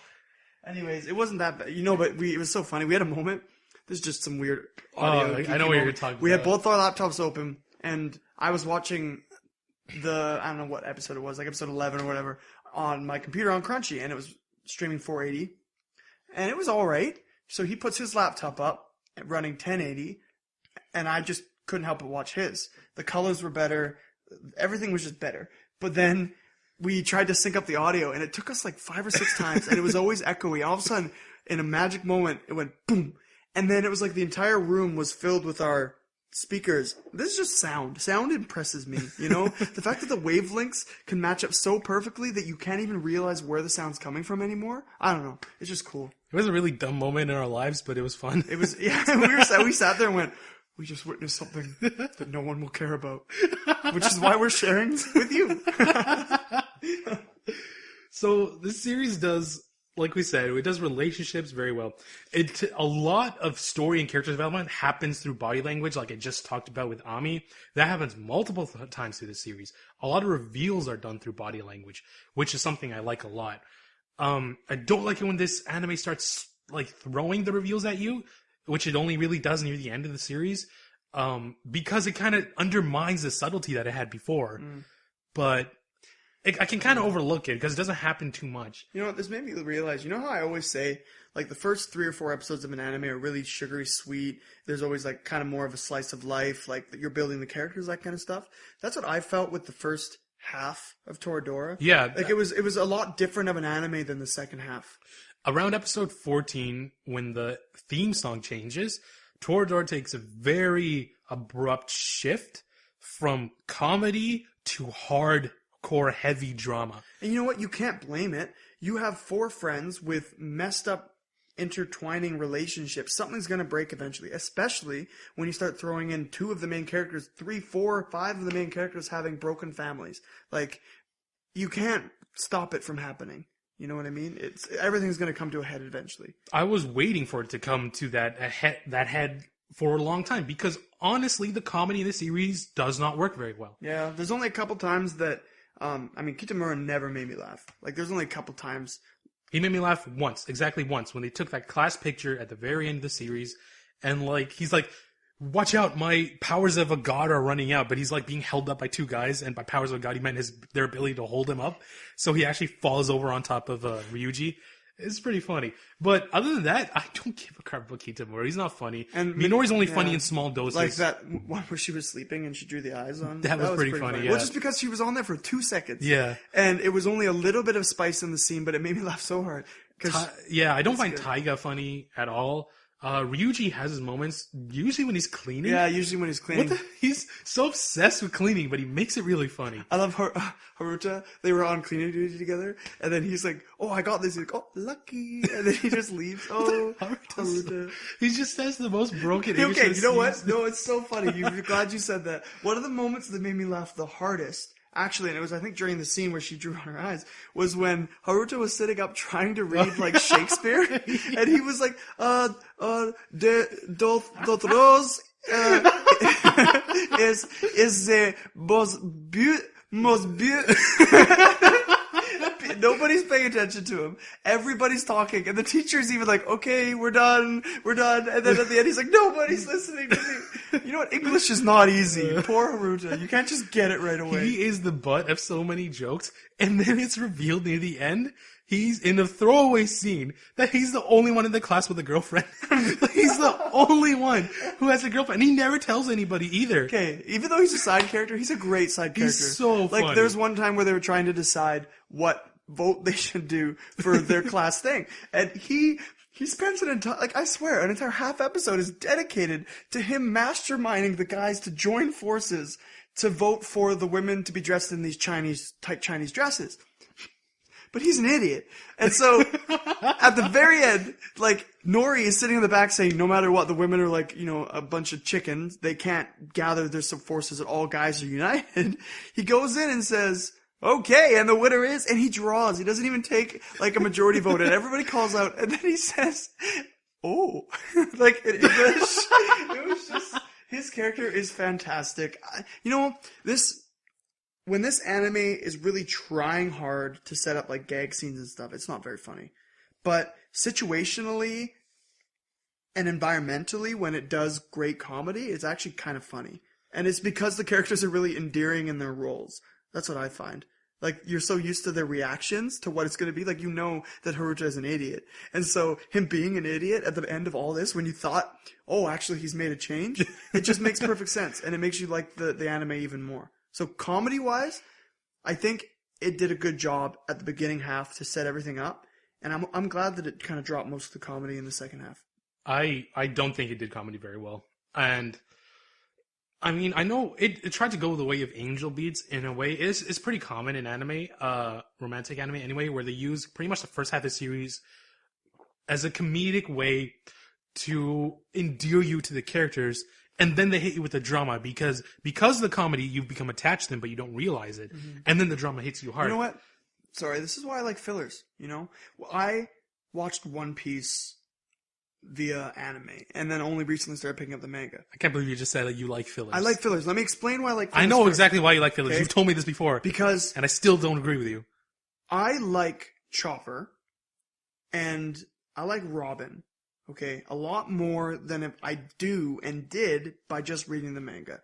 Anyways, it wasn't that bad. But it was so funny. We had a moment. There's just some weird audio. I know what you're talking about. We had both our laptops open, and I was watching I don't know what episode it was, like episode 11 or whatever, on my computer on Crunchy, and it was streaming 480, and it was all right. So he puts his laptop up, running 1080, and I just couldn't help but watch his. The colors were better. Everything was just better. But then we tried to sync up the audio, and it took us 5 or 6 times, and it was always echoey. All of a sudden, in a magic moment, it went boom. And then it was like the entire room was filled with our speakers. This is just sound. Sound impresses me, The fact that the wavelengths can match up so perfectly that you can't even realize where the sound's coming from anymore. I don't know. It's just cool. It was a really dumb moment in our lives, but it was fun. It was, yeah. We sat there and went, we just witnessed something that no one will care about, which is why we're sharing with you. So this series does, like we said, it does relationships very well. A lot of story and character development happens through body language, like I just talked about with Ami. That happens multiple times through the series. A lot of reveals are done through body language, which is something I like a lot. I don't like it when this anime starts throwing the reveals at you, which it only really does near the end of the series, because it kind of undermines the subtlety that it had before. But I can kind of overlook it because it doesn't happen too much. You know what? This made me realize, how I always say, the first 3 or 4 episodes of an anime are really sugary sweet. There's always kind of more of a slice of life, you're building the characters, that kind of stuff. That's what I felt with the first half of Toradora. Yeah. It was a lot different of an anime than the second half. Around episode 14, when the theme song changes, Toradora takes a very abrupt shift from comedy to hardcore heavy drama. And you know what? You can't blame it. You have 4 friends with messed up intertwining relationships. Something's going to break eventually, especially when you start throwing in 2 of the main characters, 3, 4, 5 of the main characters having broken families. You can't stop it from happening. You know what I mean? Everything's going to come to a head eventually. I was waiting for it to come to that head for a long time because honestly, the comedy in the series does not work very well. Yeah, there's only a couple times that, Kitamura never made me laugh. Like, there's only a couple times. He made me laugh exactly once, when they took that class picture at the very end of the series, and like, he's like, watch out, my powers of a god are running out, but he's like being held up by two guys, and by powers of a god, he meant their ability to hold him up. So he actually falls over on top of Ryuji. It's pretty funny. But other than that, I don't give a crap about Kitamura. He's not funny. And Minori's only funny in small doses. Like that one where she was sleeping and she drew the eyes on. That was pretty funny, yeah. Well, just because she was on there for 2 seconds. Yeah. And it was only a little bit of spice in the scene, but it made me laugh so hard. I don't find Taiga funny at all. Ryuji has his moments, usually when he's cleaning. Yeah, usually when he's cleaning. He's so obsessed with cleaning, but he makes it really funny. I love Haruta. They were on cleaning duty together, and then he's like, oh, I got this. He's like, oh, lucky. And then he just leaves. Oh, Haruta. He just says the most broken English. Okay, you know what? No, it's so funny. You're glad you said that. One of the moments that made me laugh the hardest, actually, and it was, I think, during the scene where she drew on her eyes, was when Haruta was sitting up trying to read, like, Shakespeare, and he was like, d'autres, is the most Nobody's paying attention to him. Everybody's talking, and the teacher's even like, okay, we're done. And then at the end, he's like, nobody's listening to me. You know what? English is not easy. Poor Haruta. You can't just get it right away. He is the butt of so many jokes, and then it's revealed near the end, he's in a throwaway scene, that he's the only one in the class with a girlfriend. He's the only one who has a girlfriend, and he never tells anybody either. Okay, even though he's a side character, he's a great side character. He's so funny. Like, there's one time where they were trying to decide what vote they should do for their class thing. And he spends an entire, like, I swear, an entire half episode is dedicated to him masterminding the guys to join forces to vote for the women to be dressed in these tight Chinese dresses. But he's an idiot. And so, at the very end, like, Nori is sitting in the back saying, no matter what, the women are like, a bunch of chickens. They can't gather their forces and all guys are united. He goes in and says, okay, and the winner is, and he draws. He doesn't even take, like, a majority vote, and everybody calls out, and then he says, oh. Like, in English. It was just, his character is fantastic. When this anime is really trying hard to set up, like, gag scenes and stuff, it's not very funny. But situationally and environmentally, when it does great comedy, it's actually kind of funny. And it's because the characters are really endearing in their roles. That's what I find. Like, you're so used to their reactions to what it's going to be. Like, you know that Haruta is an idiot. And so, him being an idiot at the end of all this, when you thought, oh, actually he's made a change, it just makes perfect sense. And it makes you like the anime even more. So, comedy-wise, I think it did a good job at the beginning half to set everything up. And I'm glad that it kind of dropped most of the comedy in the second half. I don't think it did comedy very well. And I mean, I know it tried to go the way of angel beats in a way. It's pretty common in anime, romantic anime anyway, where they use pretty much the first half of the series as a comedic way to endear you to the characters, and then they hit you with the drama because of the comedy, you've become attached to them, but you don't realize it. Mm-hmm. And then the drama hits you hard. You know what? Sorry, this is why I like fillers, I watched One Piece via anime, and then only recently started picking up the manga. I can't believe you just said that you like fillers. I like fillers. Let me explain why I like fillers. I know exactly why you like fillers. Okay? You've told me this before. And I still don't agree with you. I like Chopper, and I like Robin, okay, a lot more than if I do and did by just reading the manga.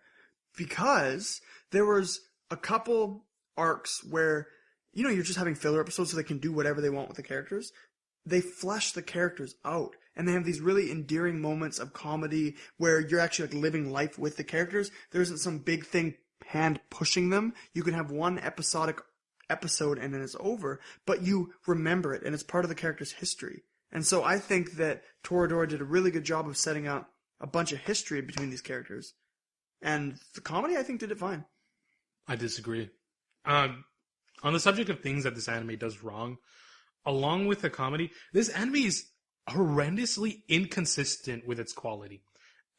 Because there was a couple arcs where, you're just having filler episodes so they can do whatever they want with the characters. They flesh the characters out. And they have these really endearing moments of comedy where you're actually like living life with the characters. There isn't some big thing hand pushing them. You can have one episodic episode and then it's over, but you remember it and it's part of the character's history. And so I think that Toradora did a really good job of setting up a bunch of history between these characters. And the comedy, I think, did it fine. I disagree. On the subject of things that this anime does wrong, along with the comedy, this anime is horrendously inconsistent with its quality.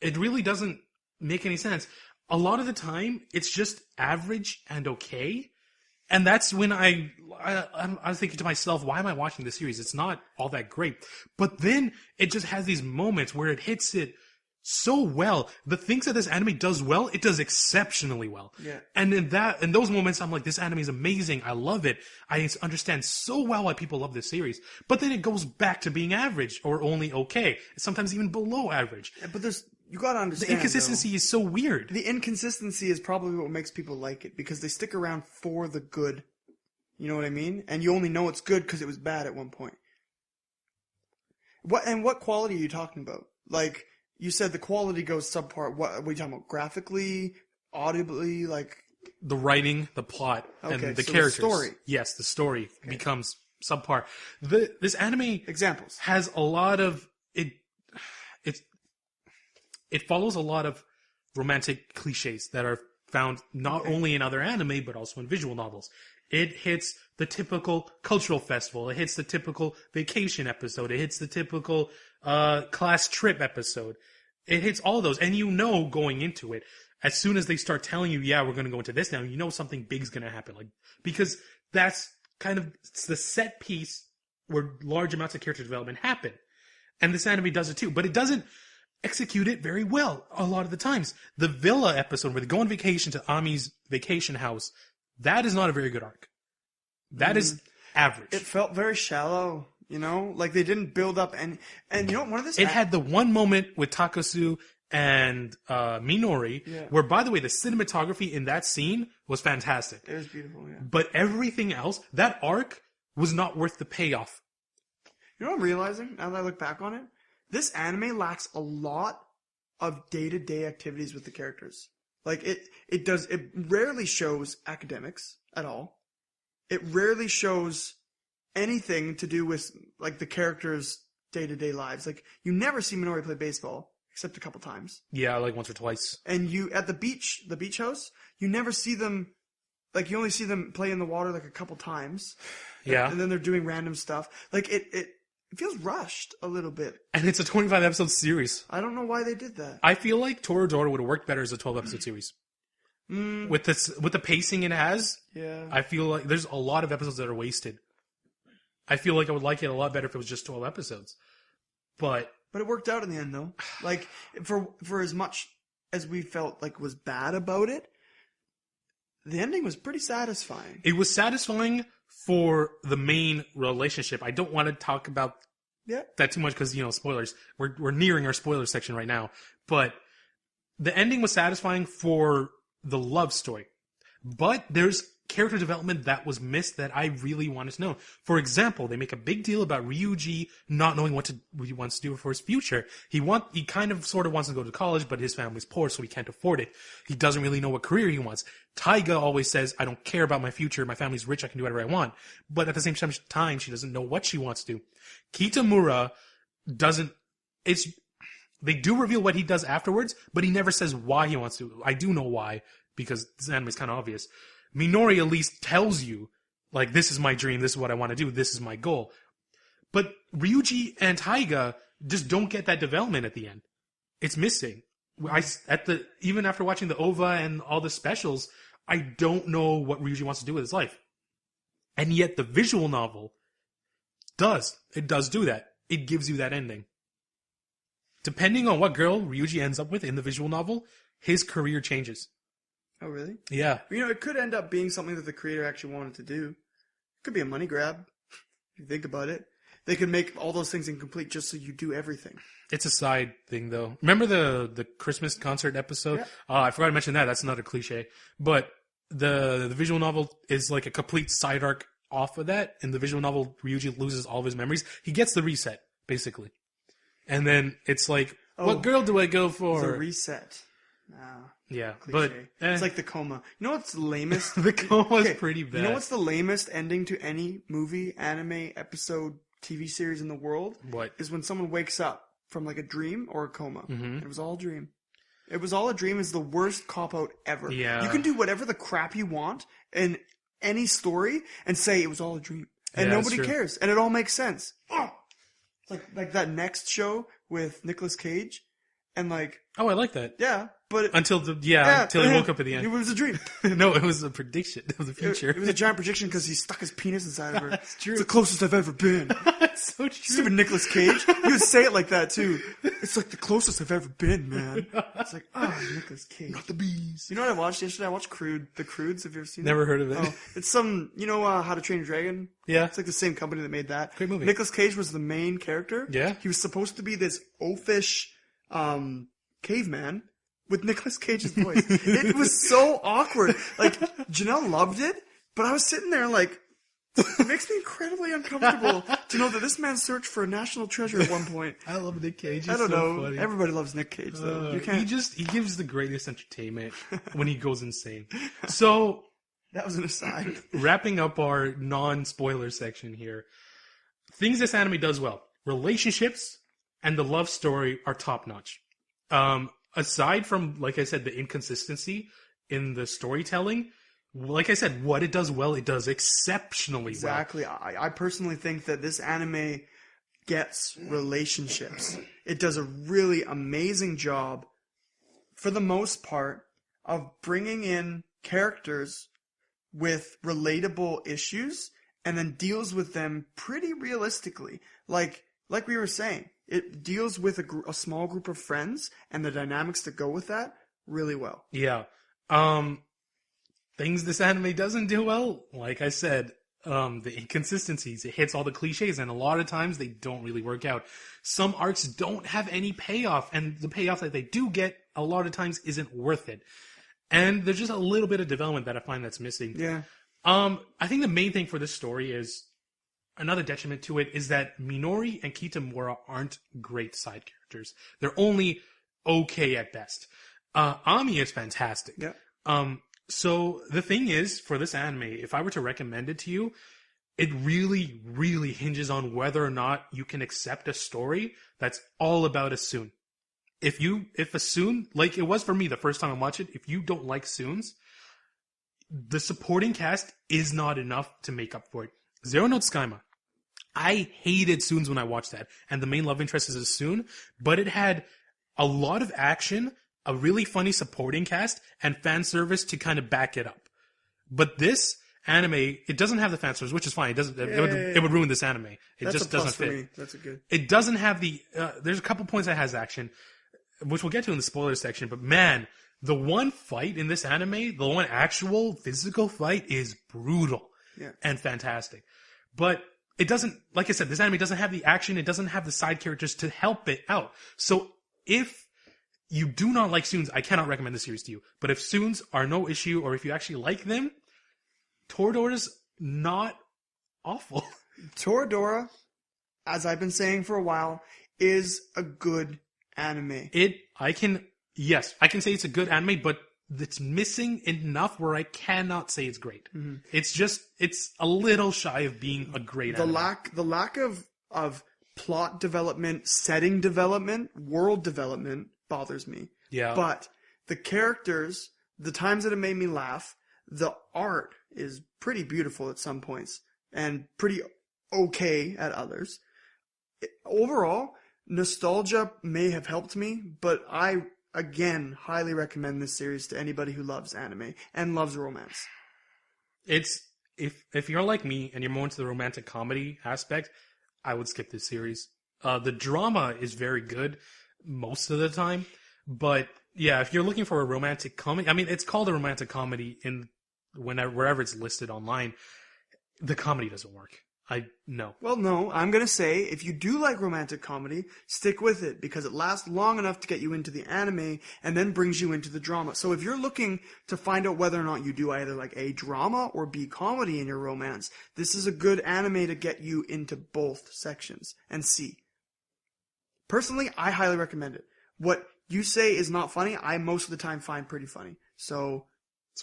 It really doesn't make any sense. A lot of the time, it's just average and okay. And that's when I was thinking to myself, why am I watching this series? It's not all that great. But then it just has these moments where it hits it so well. The things that this anime does well, it does exceptionally well. Yeah. And in those moments, I'm like, this anime is amazing. I love it. I understand so well why people love this series. But then it goes back to being average or only okay. Sometimes even below average. Yeah, but you gotta understand, the inconsistency is so weird. The inconsistency is probably what makes people like it, because they stick around for the good. You know what I mean? And you only know it's good because it was bad at one point. What quality are you talking about? Like, you said the quality goes subpar. What are you talking about? Graphically, audibly, like the writing, the plot, and the characters. The story. Yes, the story becomes subpar. This anime examples has a lot of it follows a lot of romantic cliches that are found not only in other anime but also in visual novels. It hits the typical cultural festival. It hits the typical vacation episode. It hits the typical class trip episode. It hits all of those. And you know going into it, as soon as they start telling you, yeah, we're going to go into this now, you know something big's going to happen. Like, because that's kind of the set piece where large amounts of character development happen. And this anime does it too. But it doesn't execute it very well a lot of the times. The villa episode where they go on vacation to Ami's vacation house, that is not a very good arc. That is average. It felt very shallow, you know? Like they didn't build up and you know, one of this... It had the one moment with Takasu and Minori, where, by the way, the cinematography in that scene was fantastic. It was beautiful, yeah. But everything else, that arc was not worth the payoff. You know what I'm realizing now that I look back on it? This anime lacks a lot of day-to-day activities with the characters. Like, it rarely shows academics at all. It rarely shows anything to do with, like, the characters' day-to-day lives. Like, you never see Minori play baseball, except a couple times. Yeah, like once or twice. And at the beach house, you never see them, like, you only see them play in the water, like, a couple times. Yeah. And then they're doing random stuff. Like, it feels rushed a little bit. And it's a 25-episode series. I don't know why they did that. I feel like Toradora would have worked better as a 12-episode series. With the pacing it has, I feel like there's a lot of episodes that are wasted. I feel like I would like it a lot better if it was just 12 episodes. But it worked out in the end, though. Like, for as much as we felt like was bad about it, the ending was pretty satisfying. It was satisfying for the main relationship. I don't want to talk about that too much because, you know, spoilers. We're nearing our spoiler section right now. But the ending was satisfying for the love story. But there's character development that was missed that I really wanted to know. For example, they make a big deal about Ryuji not knowing what he wants to do for his future. He kind of sort of wants to go to college, but his family's poor, so he can't afford it. He doesn't really know what career he wants. Taiga always says, I don't care about my future. My family's rich. I can do whatever I want. But at the same time, she doesn't know what she wants to do. Kitamura doesn't... They do reveal what he does afterwards, but he never says why he wants to. I do know why, because this anime is kind of obvious. Minori at least tells you, like, this is my dream, this is what I want to do, this is my goal. But Ryuji and Taiga just don't get that development at the end. It's missing. Even after watching the OVA and all the specials, I don't know what Ryuji wants to do with his life. And yet the visual novel does. It does do that. It gives you that ending. Depending on what girl Ryuji ends up with in the visual novel, his career changes. Oh, really? Yeah. You know, it could end up being something that the creator actually wanted to do. It could be a money grab, if you think about it. They could make all those things incomplete just so you do everything. It's a side thing, though. Remember the Christmas concert episode? Yeah. I forgot to mention that. That's not a cliche. But the visual novel is like a complete side arc off of that. In the visual novel, Ryuji loses all of his memories. He gets the reset, basically. And then it's like, what girl do I go for? It's a reset. Yeah, cliche. But it's like the coma. You know what's the lamest? The coma's pretty bad. You know what's the lamest ending to any movie, anime, episode, TV series in the world? What? Is when someone wakes up from like a dream or a coma. Mm-hmm. It was all a dream. It was all a dream is the worst cop-out ever. Yeah. You can do whatever the crap you want in any story and say it was all a dream. And nobody cares. And it all makes sense. Oh! It's like that Next show with Nicolas Cage. And like... Oh, I like that. Yeah. but until until he woke up at the It end. was a dream. No, it was a prediction of the future. It was a giant projection because he stuck his penis inside of her. That's true. It's the closest I've ever been. That's so true. Stupid Nicolas Cage. He would say it like that too. It's like the closest I've ever been, man. It's like, Nicolas Cage. Not the bees. You know what I watched yesterday? I watched The Croods. Have you ever seen Never it? heard of it. Oh, it's some, How to Train Your Dragon? Yeah. It's like the same company that made that. Great movie. Nicolas Cage was the main character. Yeah. He was supposed to be this oafish, caveman with Nicolas Cage's voice. It was so awkward. Like, Janelle loved it, but I was sitting there like, it makes me incredibly uncomfortable to know that this man searched for a national treasure at one point. I love Nick Cage. He's I don't so know. funny. Everybody loves Nick Cage, though. You can't. He gives the greatest entertainment when he goes insane. So, That was an aside. wrapping up our non-spoiler section here, things this anime does well: relationships and the love story are top notch. Aside from, like I said, the inconsistency in the storytelling, like I said, what it does well, it does exceptionally Exactly. I personally think that this anime gets relationships. It does a really amazing job, for the most part, of bringing in characters with relatable issues and then deals with them pretty realistically. Like we were saying, it deals with a small group of friends and the dynamics that go with that really well. well. Yeah. Things this anime doesn't do well, like I said, the inconsistencies. It hits all the cliches, and a lot of times they don't really work out. Some arcs don't have any payoff, and the payoff that they do get, a lot of times, isn't worth it. And there's just a little bit of development that I find that's missing. Yeah. I think the main thing for this story is, another detriment to it, is that Minori and Kitamura aren't great side characters. They're only okay at best. Ami is fantastic. Yeah. So the thing is, for this anime, if I were to recommend it to you, it really, really hinges on whether or not you can accept a story that's all about a tsun. If a tsun, like it was for me the first time I watched it, if you don't like tsuns, the supporting cast is not enough to make up for it. Zero Note Tsukaima. I hated tsuns when I watched that, and the main love interest is a tsun, but it had a lot of action, a really funny supporting cast, and fan service to kind of back it up. But this anime, it doesn't have the fan service, which is fine. It would ruin this anime. It That's just a plus doesn't for fit. me. That's a good. It doesn't have the. There's a couple points that has action, which we'll get to in the spoiler section. But man, the one fight in this anime, the one actual physical fight, is brutal and fantastic. But it doesn't, like I said, this anime doesn't have the action. It doesn't have the side characters to help it out. So if you do not like tsuns, I cannot recommend the series to you. But if tsuns are no issue, or if you actually like them, Toradora's not awful. Toradora, as I've been saying for a while, is a good anime. I can say it's a good anime, but it's missing enough where I cannot say it's great. Mm-hmm. It's a little shy of being a great anime. The lack of plot development, setting development, world development bothers me. Yeah. But the characters, the times that it made me laugh, the art is pretty beautiful at some points and pretty okay at others. Overall, nostalgia may have helped me, but I, again, highly recommend this series to anybody who loves anime and loves romance. It's if you're like me and you're more into the romantic comedy aspect, I would skip this series. The drama is very good most of the time, but yeah, if you're looking for a romantic comedy, I mean, it's called a romantic comedy wherever it's listed online. The comedy doesn't work. Well, no, I'm going to say, if you do like romantic comedy, stick with it, because it lasts long enough to get you into the anime and then brings you into the drama. So if you're looking to find out whether or not you do either like A, drama, or B, comedy in your romance, this is a good anime to get you into both sections and see. Personally, I highly recommend it. What you say is not funny, I most of the time find pretty funny. So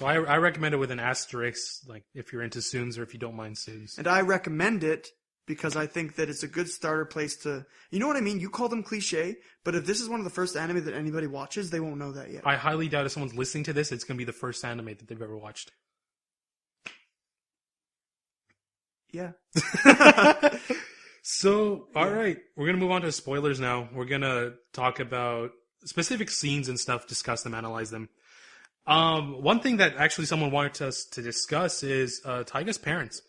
I recommend it with an asterisk, like if you're into tsuns or if you don't mind tsuns. And I recommend it because I think that it's a good starter place to... You know what I mean? You call them cliche, but if this is one of the first anime that anybody watches, they won't know that yet. I highly doubt if someone's listening to this, it's going to be the first anime that they've ever watched. Yeah. So, all right. We're going to move on to spoilers now. We're going to talk about specific scenes and stuff, discuss them, analyze them. One thing that actually someone wanted us to discuss is Taiga's parents.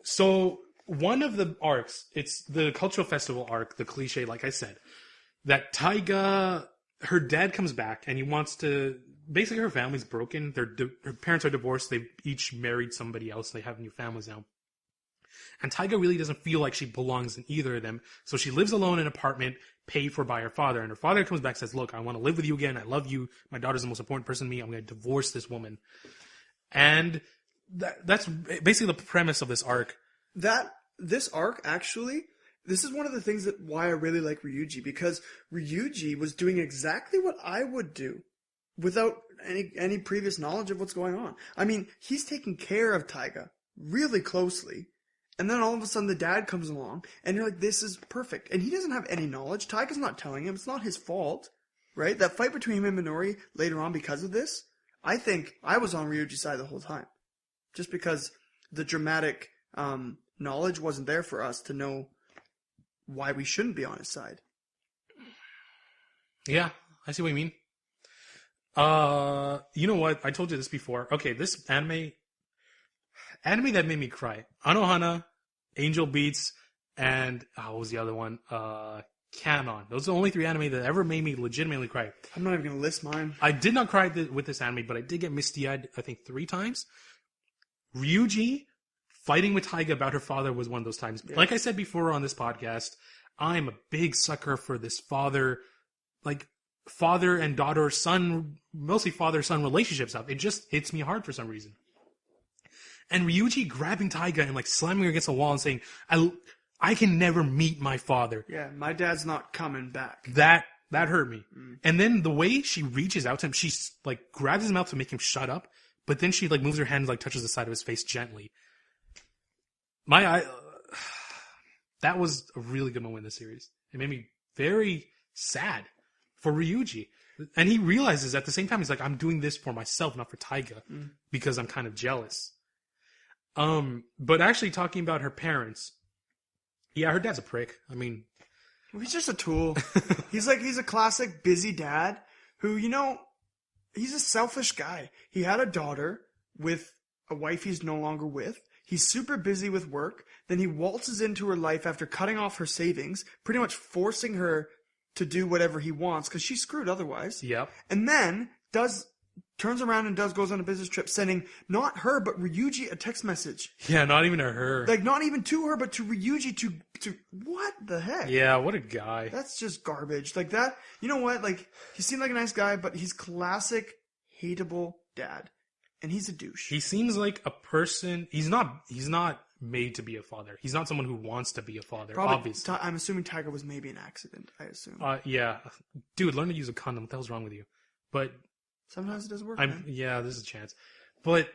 So one of the arcs, it's the cultural festival arc, the cliche, like I said, that Taiga, her dad comes back and he wants to, basically her family's broken. Her parents are divorced. They've each married somebody else. They have new families now. And Taiga really doesn't feel like she belongs in either of them. So she lives alone in an apartment paid for by her father. And her father comes back and says, look, I want to live with you again. I love you. My daughter's the most important person to me. I'm going to divorce this woman. And that's basically the premise of this arc. This arc, actually, this is one of the things that why I really like Ryuji, because Ryuji was doing exactly what I would do without any previous knowledge of what's going on. I mean, he's taking care of Taiga really closely, and then all of a sudden the dad comes along, and you're like, this is perfect. And he doesn't have any knowledge. Taiga's not telling him. It's not his fault, right? That fight between him and Minori later on because of this, I think I was on Ryuji's side the whole time. Just because the dramatic knowledge wasn't there for us to know why we shouldn't be on his side. Yeah, I see what you mean. You know what? I told you this before. Okay, this anime that made me cry. Anohana, Angel Beats, and what was the other one? Canon. Those are the only 3 anime that ever made me legitimately cry. I'm not even going to list mine. I did not cry with this anime, but I did get misty-eyed, I think, 3 times. Ryuji fighting with Taiga about her father was one of those times. Yeah. Like I said before on this podcast, I'm a big sucker for this father and daughter, son, mostly father-son relationship stuff. It just hits me hard for some reason. And Ryuji grabbing Taiga and like slamming her against the wall and saying, I can never meet my father. Yeah, my dad's not coming back. That hurt me. And then the way she reaches out to him, she like grabs his mouth to make him shut up, but then she like moves her hand and like touches the side of his face gently. That was a really good moment in the series. It made me very sad for Ryuji. And he realizes at the same time, he's like, I'm doing this for myself, not for Taiga, because I'm kind of jealous. But actually talking about her parents, yeah, her dad's a prick. I mean, he's just a tool. He's a classic busy dad who, he's a selfish guy. He had a daughter with a wife he's no longer with. He's super busy with work. Then he waltzes into her life after cutting off her savings, pretty much forcing her to do whatever he wants because she's screwed otherwise. Yep. And then turns around and goes on a business trip, sending not her but Ryuji a text message. Yeah, not even to her. Like not even to her, but to Ryuji to what the heck? Yeah, what a guy. That's just garbage. Like that. You know what? Like he seemed like a nice guy, but he's classic hateable dad. And he's a douche. He seems like a person. He's not made to be a father. He's not someone who wants to be a father. Probably, obviously. I'm assuming Tiger was maybe an accident. I assume. Yeah, dude, learn to use a condom. What the hell's wrong with you? But sometimes it doesn't work. Yeah, there's a chance. But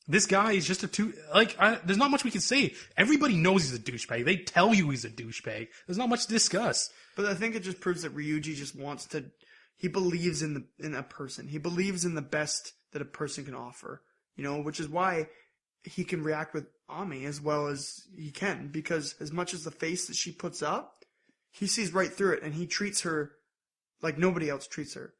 this guy is just there's not much we can say. Everybody knows he's a douchebag. They tell you he's a douchebag. There's not much to discuss. But I think it just proves that Ryuji just wants to. He believes in a person. He believes in the best that a person can offer. Which is why he can react with Ami as well as he can. Because as much as the face that she puts up, he sees right through it, and he treats her like nobody else treats her.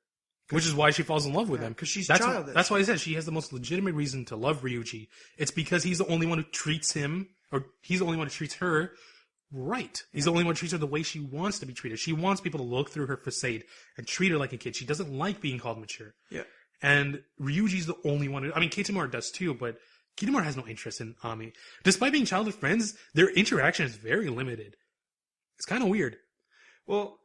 Which is why she falls in love with him. Because she's childish. That's why I said she has the most legitimate reason to love Ryuji. It's because he's the only one who treats him, or he's the only one who treats her right. He's the only one who treats her the way she wants to be treated. She wants people to look through her facade and treat her like a kid. She doesn't like being called mature. Yeah. And Ryuji's the only one I mean, Kitamura does too, but Kitamura has no interest in Ami. Despite being childhood friends, their interaction is very limited. It's kind of weird. Well,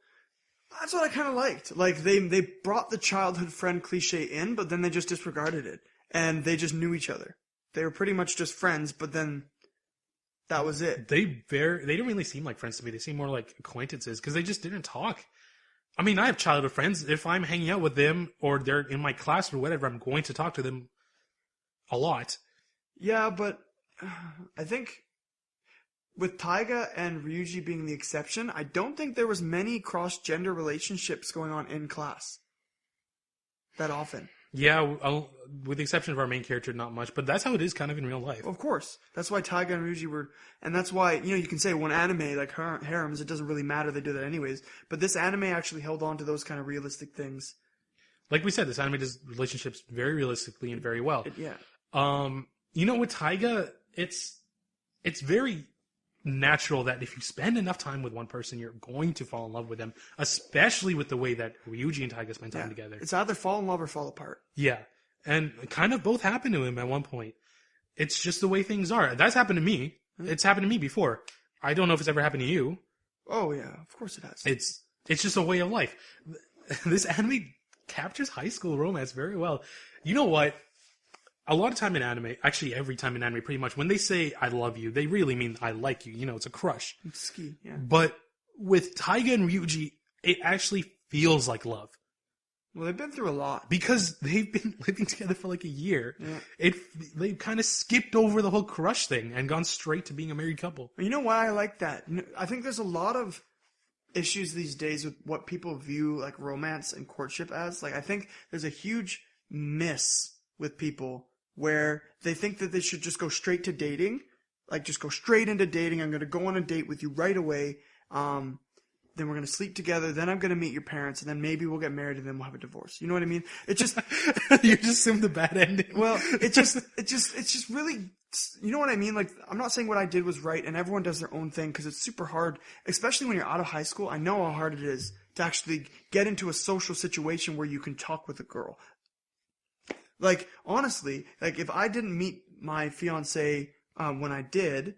that's what I kind of liked. Like, they brought the childhood friend cliche in, but then they just disregarded it. And they just knew each other. They were pretty much just friends, but then that was it. They didn't really seem like friends to me. They seemed more like acquaintances because they just didn't talk. I mean, I have childhood friends. If I'm hanging out with them or they're in my class or whatever, I'm going to talk to them a lot. Yeah, but I think with Taiga and Ryuji being the exception, I don't think there was many cross-gender relationships going on in class that often. Yeah, with the exception of our main character, not much. But that's how it is kind of in real life. Of course. That's why Taiga and Ryuji were, and that's why, you can say when anime, like harems, it doesn't really matter, they do that anyways. But this anime actually held on to those kind of realistic things. Like we said, this anime does relationships very realistically and very well. Yeah. With Taiga, it's very natural that if you spend enough time with one person, you're going to fall in love with them, especially with the way that Ryuji and Taiga spend time together. It's either fall in love or fall apart. Yeah. And kind of both happened to him at one point. It's just the way things are. That's happened to me. It's happened to me before. I don't know if it's ever happened to you. Oh, yeah. Of course it has. It's just a way of life. This anime captures high school romance very well. You know what? A lot of time in anime, actually every time in anime pretty much, when they say I love you, they really mean I like you. It's a crush. It's ski, yeah. But with Taiga and Ryuji, it actually feels like love. Well, they've been through a lot. Because they've been living together for like a year. Yeah. They've kind of skipped over the whole crush thing and gone straight to being a married couple. You know why I like that? I think there's a lot of issues these days with what people view like romance and courtship as. Like, I think there's a huge miss with people where they think that they should just go straight to dating. Like, just go straight into dating. I'm going to go on a date with you right away. Then we're going to sleep together. Then I'm going to meet your parents. And then maybe we'll get married and then we'll have a divorce. You know what I mean? It just... You just assume the bad ending. Well, it's just really... You know what I mean? Like, I'm not saying what I did was right, and everyone does their own thing because it's super hard, especially when you're out of high school. I know how hard it is to actually get into a social situation where you can talk with a girl. Like, honestly, like if I didn't meet my fiance when I did,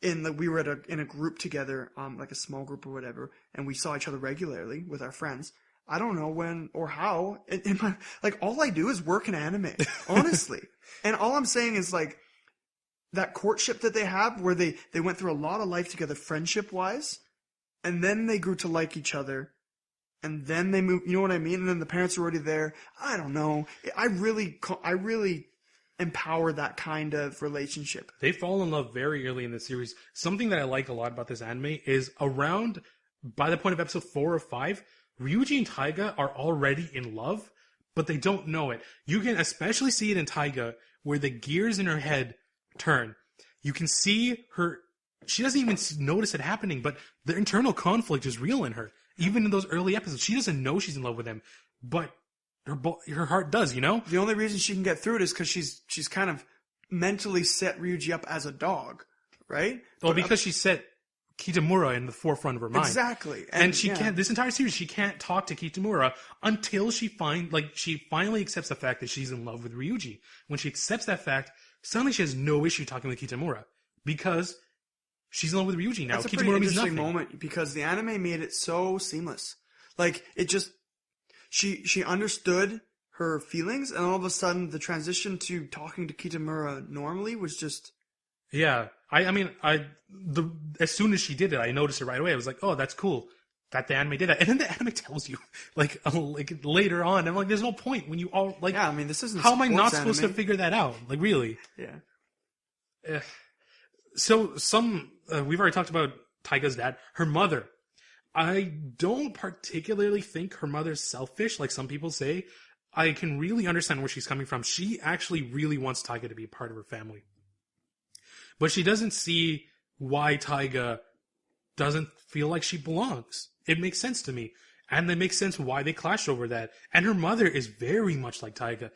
we were in a group together, like a small group or whatever, and we saw each other regularly with our friends. I don't know when or how. Like, all I do is work in anime, honestly. And all I'm saying is, like, that courtship that they have where they went through a lot of life together friendship-wise, and then they grew to like each other, and then they moved, you know what I mean? And then the parents are already there. I don't know. I really empower that kind of relationship. They fall in love very early in the series. Something that I like a lot about this anime is by the point of episode 4 or 5, Ryuji and Taiga are already in love, but they don't know it. You can especially see it in Taiga where the gears in her head turn. You can see her, she doesn't even notice it happening, but the internal conflict is real in her. Even in those early episodes, she doesn't know she's in love with him, but her heart does, The only reason she can get through it is because she's kind of mentally set Ryuji up as a dog, right? Well, because she set Kitamura in the forefront of her mind. Exactly. And she can't, this entire series, she can't talk to Kitamura until she finally accepts the fact that she's in love with Ryuji. When she accepts that fact, suddenly she has no issue talking with Kitamura because she's in love with Ryuji now. That's a pretty interesting moment because the anime made it so seamless. Like, it just, she understood her feelings, and all of a sudden the transition to talking to Kitamura normally was just... Yeah. As soon as she did it, I noticed it right away. I was like, oh, that's cool that the anime did that. And then the anime tells you, like later on, I'm like, there's no point when you all, like... Yeah, I mean, this isn't how am I not supposed to figure that out? Like, really? Yeah. So we've already talked about Taiga's dad. Her mother. I don't particularly think her mother's selfish, like some people say. I can really understand where she's coming from. She actually really wants Taiga to be a part of her family. But she doesn't see why Taiga doesn't feel like she belongs. It makes sense to me. And it makes sense why they clashed over that. And her mother is very much like Taiga.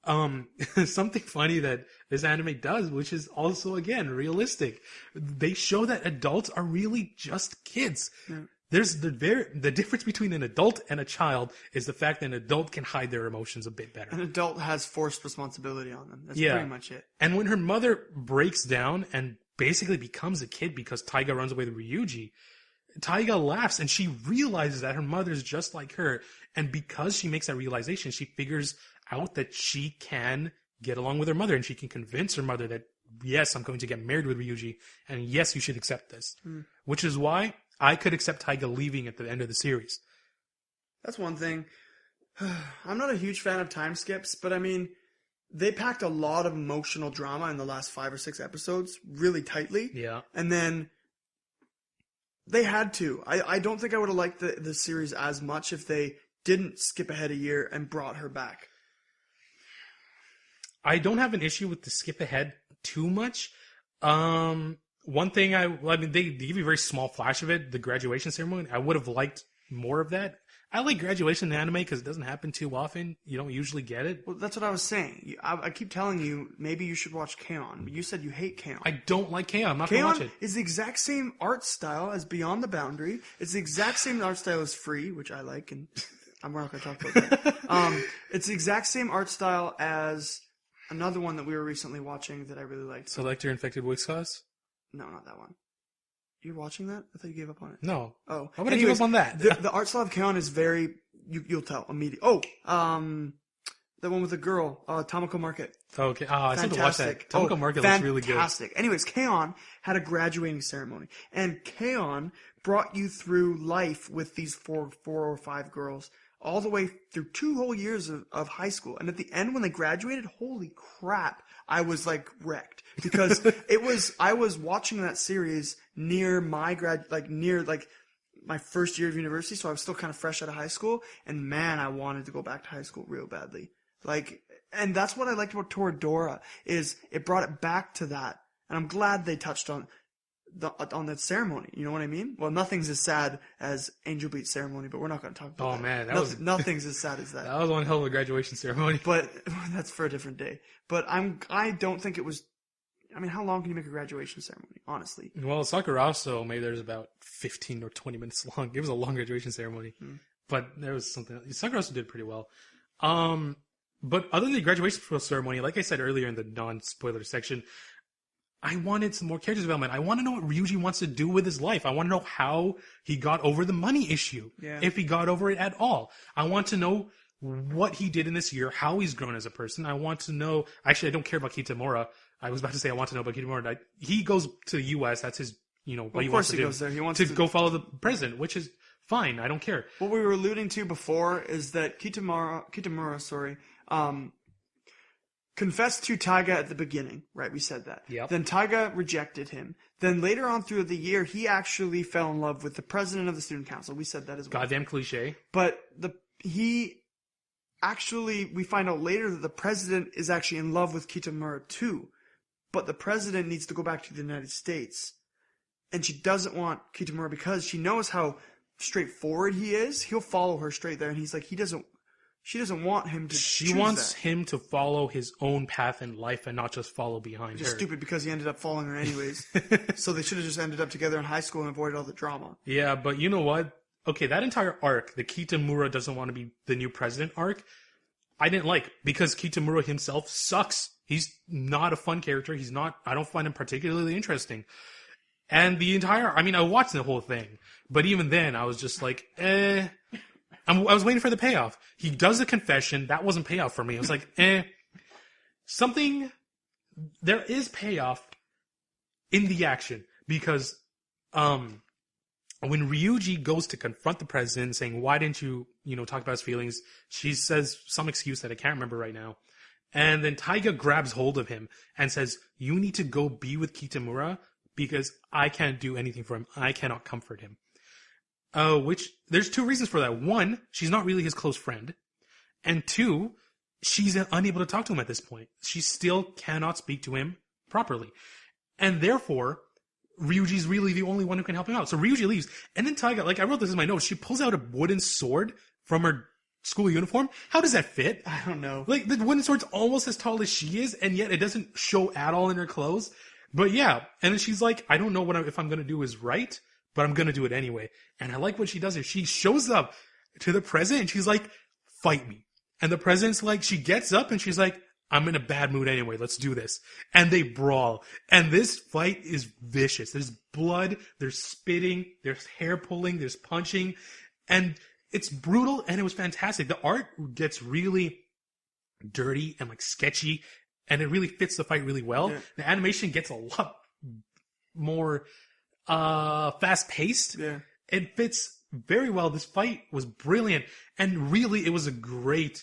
Something funny that this anime does, which is also, again, realistic. They show that adults are really just kids. Yeah. There's the difference between an adult and a child is the fact that an adult can hide their emotions a bit better. An adult has forced responsibility on them. That's pretty much it. And when her mother breaks down and basically becomes a kid because Taiga runs away with Ryuji, Taiga laughs and she realizes that her mother's just like her. And because she makes that realization, she figures out that she can get along with her mother and she can convince her mother that, yes, I'm going to get married with Ryuji and yes, you should accept this. Which is why I could accept Taiga leaving at the end of the series. That's one thing. I'm not a huge fan of time skips, but I mean, they packed a lot of emotional drama in the last 5 or 6 episodes really tightly. Yeah. And then they had to. I don't think I would have liked the series as much if they didn't skip ahead a year and brought her back. I don't have an issue with the skip ahead too much. One thing I mean, they give you a very small flash of it, the graduation ceremony. I would have liked more of that. I like graduation in anime because it doesn't happen too often. You don't usually get it. Well, that's what I was saying. I keep telling you, maybe you should watch K-On! But you said you hate K-On! I don't like K-On! I'm not going to watch K-On! it. Is the exact same art style as Beyond the Boundary. It's the exact same art style as Free, which I like, and we're not going to talk about that. It's the exact same art style as another one that we were recently watching that I really liked. Selector Infected Wix Cause? No, not that one. You're watching that? I thought you gave up on it. No. Oh. How would I give up on that? The art style of K-On! Is very... You'll tell immediately. Oh, the one with the girl, Tomoko Market. Okay. Oh, I still have to watch that. Tomoko Market looks really good. Fantastic. Anyways, K-On! Had a graduating ceremony, and K-On! Brought you through life with these four or five girls, all the way through 2 whole years of high school. And at the end, when they graduated, holy crap, I was like wrecked because I was watching that series near my my first year of university, so I was still kind of fresh out of high school, and man, I wanted to go back to high school real badly. And that's what I liked about Toradora, is it brought it back to that, and I'm glad they touched on that ceremony. You know what I mean? Well, nothing's as sad as Angel Beats ceremony, but we're not going to talk about that. Oh man, nothing's as sad as that. That was one hell of a graduation ceremony. But that's for a different day. But I don't think it was. I mean, how long can you make a graduation ceremony, honestly? Well, Sakuraso made theirs about 15 or 20 minutes long. It was a long graduation ceremony. But there was something... Sakuraso did pretty well. But other than the graduation ceremony, like I said earlier in the non-spoiler section, I wanted some more character development. I want to know what Ryuji wants to do with his life. I want to know how he got over the money issue. Yeah. If he got over it at all. I want to know what he did in this year, how he's grown as a person. I want to know... Actually, I don't care about Kitamura. I was about to say I want to know about Kitamura. He goes to the U.S. That's his, what he wants to do. Of course he goes there. He wants to go follow the president, which is fine. I don't care. What we were alluding to before is that Kitamura, confessed to Taiga at the beginning, right? We said that. Yep. Then Taiga rejected him. Then later on through the year, he actually fell in love with the president of the student council. We said that as well. Goddamn cliche. But we find out later that the president is actually in love with Kitamura too. But the president needs to go back to the United States. And she doesn't want Kitamura because she knows how straightforward he is. He'll follow her straight there. And he's like, she doesn't want him to She wants him to follow his own path in life and not just follow behind her. Just stupid because he ended up following her anyways. So they should have just ended up together in high school and avoided all the drama. Yeah, but you know what? Okay, that entire arc, the Kitamura doesn't want to be the new president arc, I didn't like because Kitamura himself sucks. He's not a fun character. I don't find him particularly interesting. And I watched the whole thing, but even then I was just like, I was waiting for the payoff. He does the confession. That wasn't payoff for me. I was like, there is payoff in the action because, when Ryuji goes to confront the president saying, why didn't you, talk about his feelings? She says some excuse that I can't remember right now. And then Taiga grabs hold of him and says, you need to go be with Kitamura because I can't do anything for him. I cannot comfort him. Which, there's 2 reasons for that. 1, she's not really his close friend. And 2, she's unable to talk to him at this point. She still cannot speak to him properly. And therefore, Ryuji's really the only one who can help him out. So Ryuji leaves. And then Taiga, I wrote this in my notes, she pulls out a wooden sword from her school uniform. How does that fit? I don't know. The wooden sword's almost as tall as she is, and yet it doesn't show at all in her clothes. But yeah, and then she's like, I don't know if I'm going to do is right, but I'm going to do it anyway. And I like what she does here. She shows up to the president, and she's like, fight me. And the president's like, she gets up, and she's like, I'm in a bad mood anyway, let's do this. And they brawl. And this fight is vicious. There's blood, there's spitting, there's hair pulling, there's punching. And it's brutal, and it was fantastic. The art gets really dirty and sketchy, and it really fits the fight really well. Yeah. The animation gets a lot more fast-paced. Yeah. It fits very well. This fight was brilliant, and really it was a great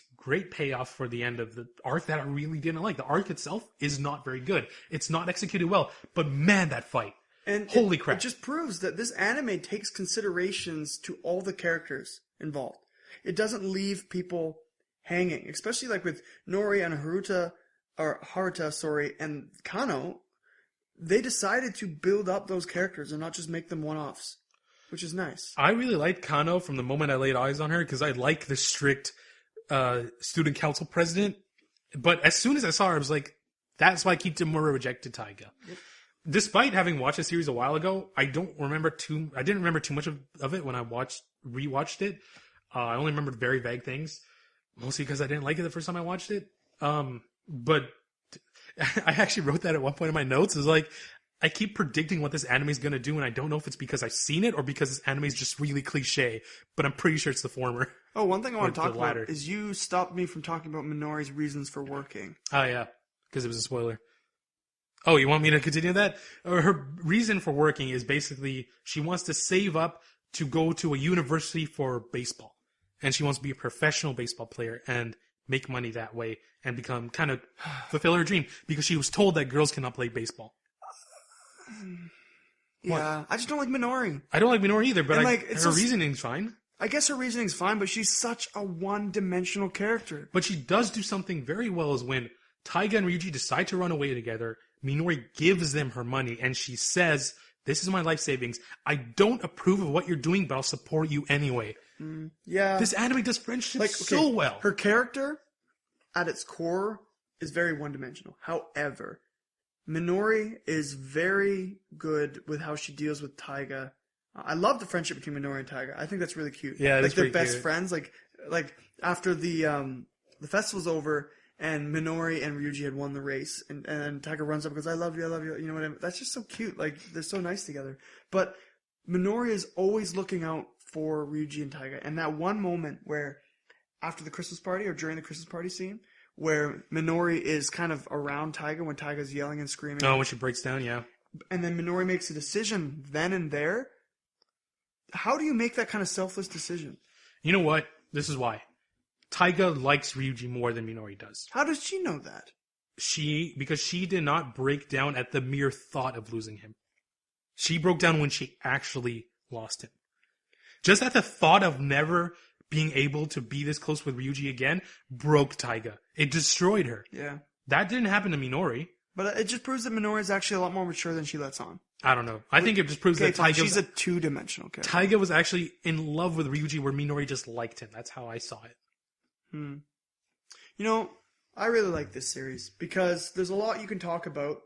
payoff for the end of the arc that I really didn't like. The arc itself is not very good. It's not executed well, but man, that fight. And holy crap. It just proves that this anime takes considerations to all the characters involved. It doesn't leave people hanging, especially with Nori and Haruta. Haruta, and Kano, they decided to build up those characters and not just make them one-offs, which is nice. I really liked Kano from the moment I laid eyes on her because I like the strict student council president. But as soon as I saw her, I was like, that's why Kitamura rejected Taiga. Yep. Despite having watched the series a while ago, I didn't remember too much of it when I rewatched it. I only remembered very vague things, mostly because I didn't like it the first time I watched it. But I actually wrote that at one point in my notes. It was like, I keep predicting what this anime is going to do, and I don't know if it's because I've seen it or because this anime is just really cliche, but I'm pretty sure it's the former. Oh, one thing I want to talk about is you stopped me from talking about Minori's reasons for working. Oh, yeah, because it was a spoiler. Oh, you want me to continue that? Her reason for working is basically she wants to save up to go to a university for baseball. And she wants to be a professional baseball player and make money that way and become kind of fulfill her dream because she was told that girls cannot play baseball. Yeah, I just don't like Minori. I don't like Minori either, but her reasoning's fine. I guess her reasoning's fine, but she's such a one-dimensional character. But she does do something very well is when Taiga and Ryuji decide to run away together, Minori gives them her money and she says, this is my life savings. I don't approve of what you're doing, but I'll support you anyway. Yeah. This anime does friendship so well. Her character, at its core, is very one-dimensional. However, Minori is very good with how she deals with Taiga. I love the friendship between Minori and Taiga. I think that's really cute. Yeah, like they're best friends. Like after the festival's over and Minori and Ryuji had won the race, and Taiga runs up and goes, I love you. You know what I mean? That's just so cute. Like they're so nice together. But Minori is always looking out for Ryuji and Taiga. And that one moment where after the Christmas party or during the Christmas party scene, where Minori is kind of around Taiga when Taiga's yelling and screaming. Oh, when she breaks down, yeah. And then Minori makes a decision then and there. How do you make that kind of selfless decision? You know what? This is why. Taiga likes Ryuji more than Minori does. How does she know that? Because she did not break down at the mere thought of losing him. She broke down when she actually lost him. Just at the thought of never being able to be this close with Ryuji again broke Taiga. It destroyed her. Yeah. That didn't happen to Minori. But it just proves that Minori is actually a lot more mature than she lets on. I don't know. I think it just proves that she's a two-dimensional character. Taiga was actually in love with Ryuji where Minori just liked him. That's how I saw it. You know, I really like this series because there's a lot you can talk about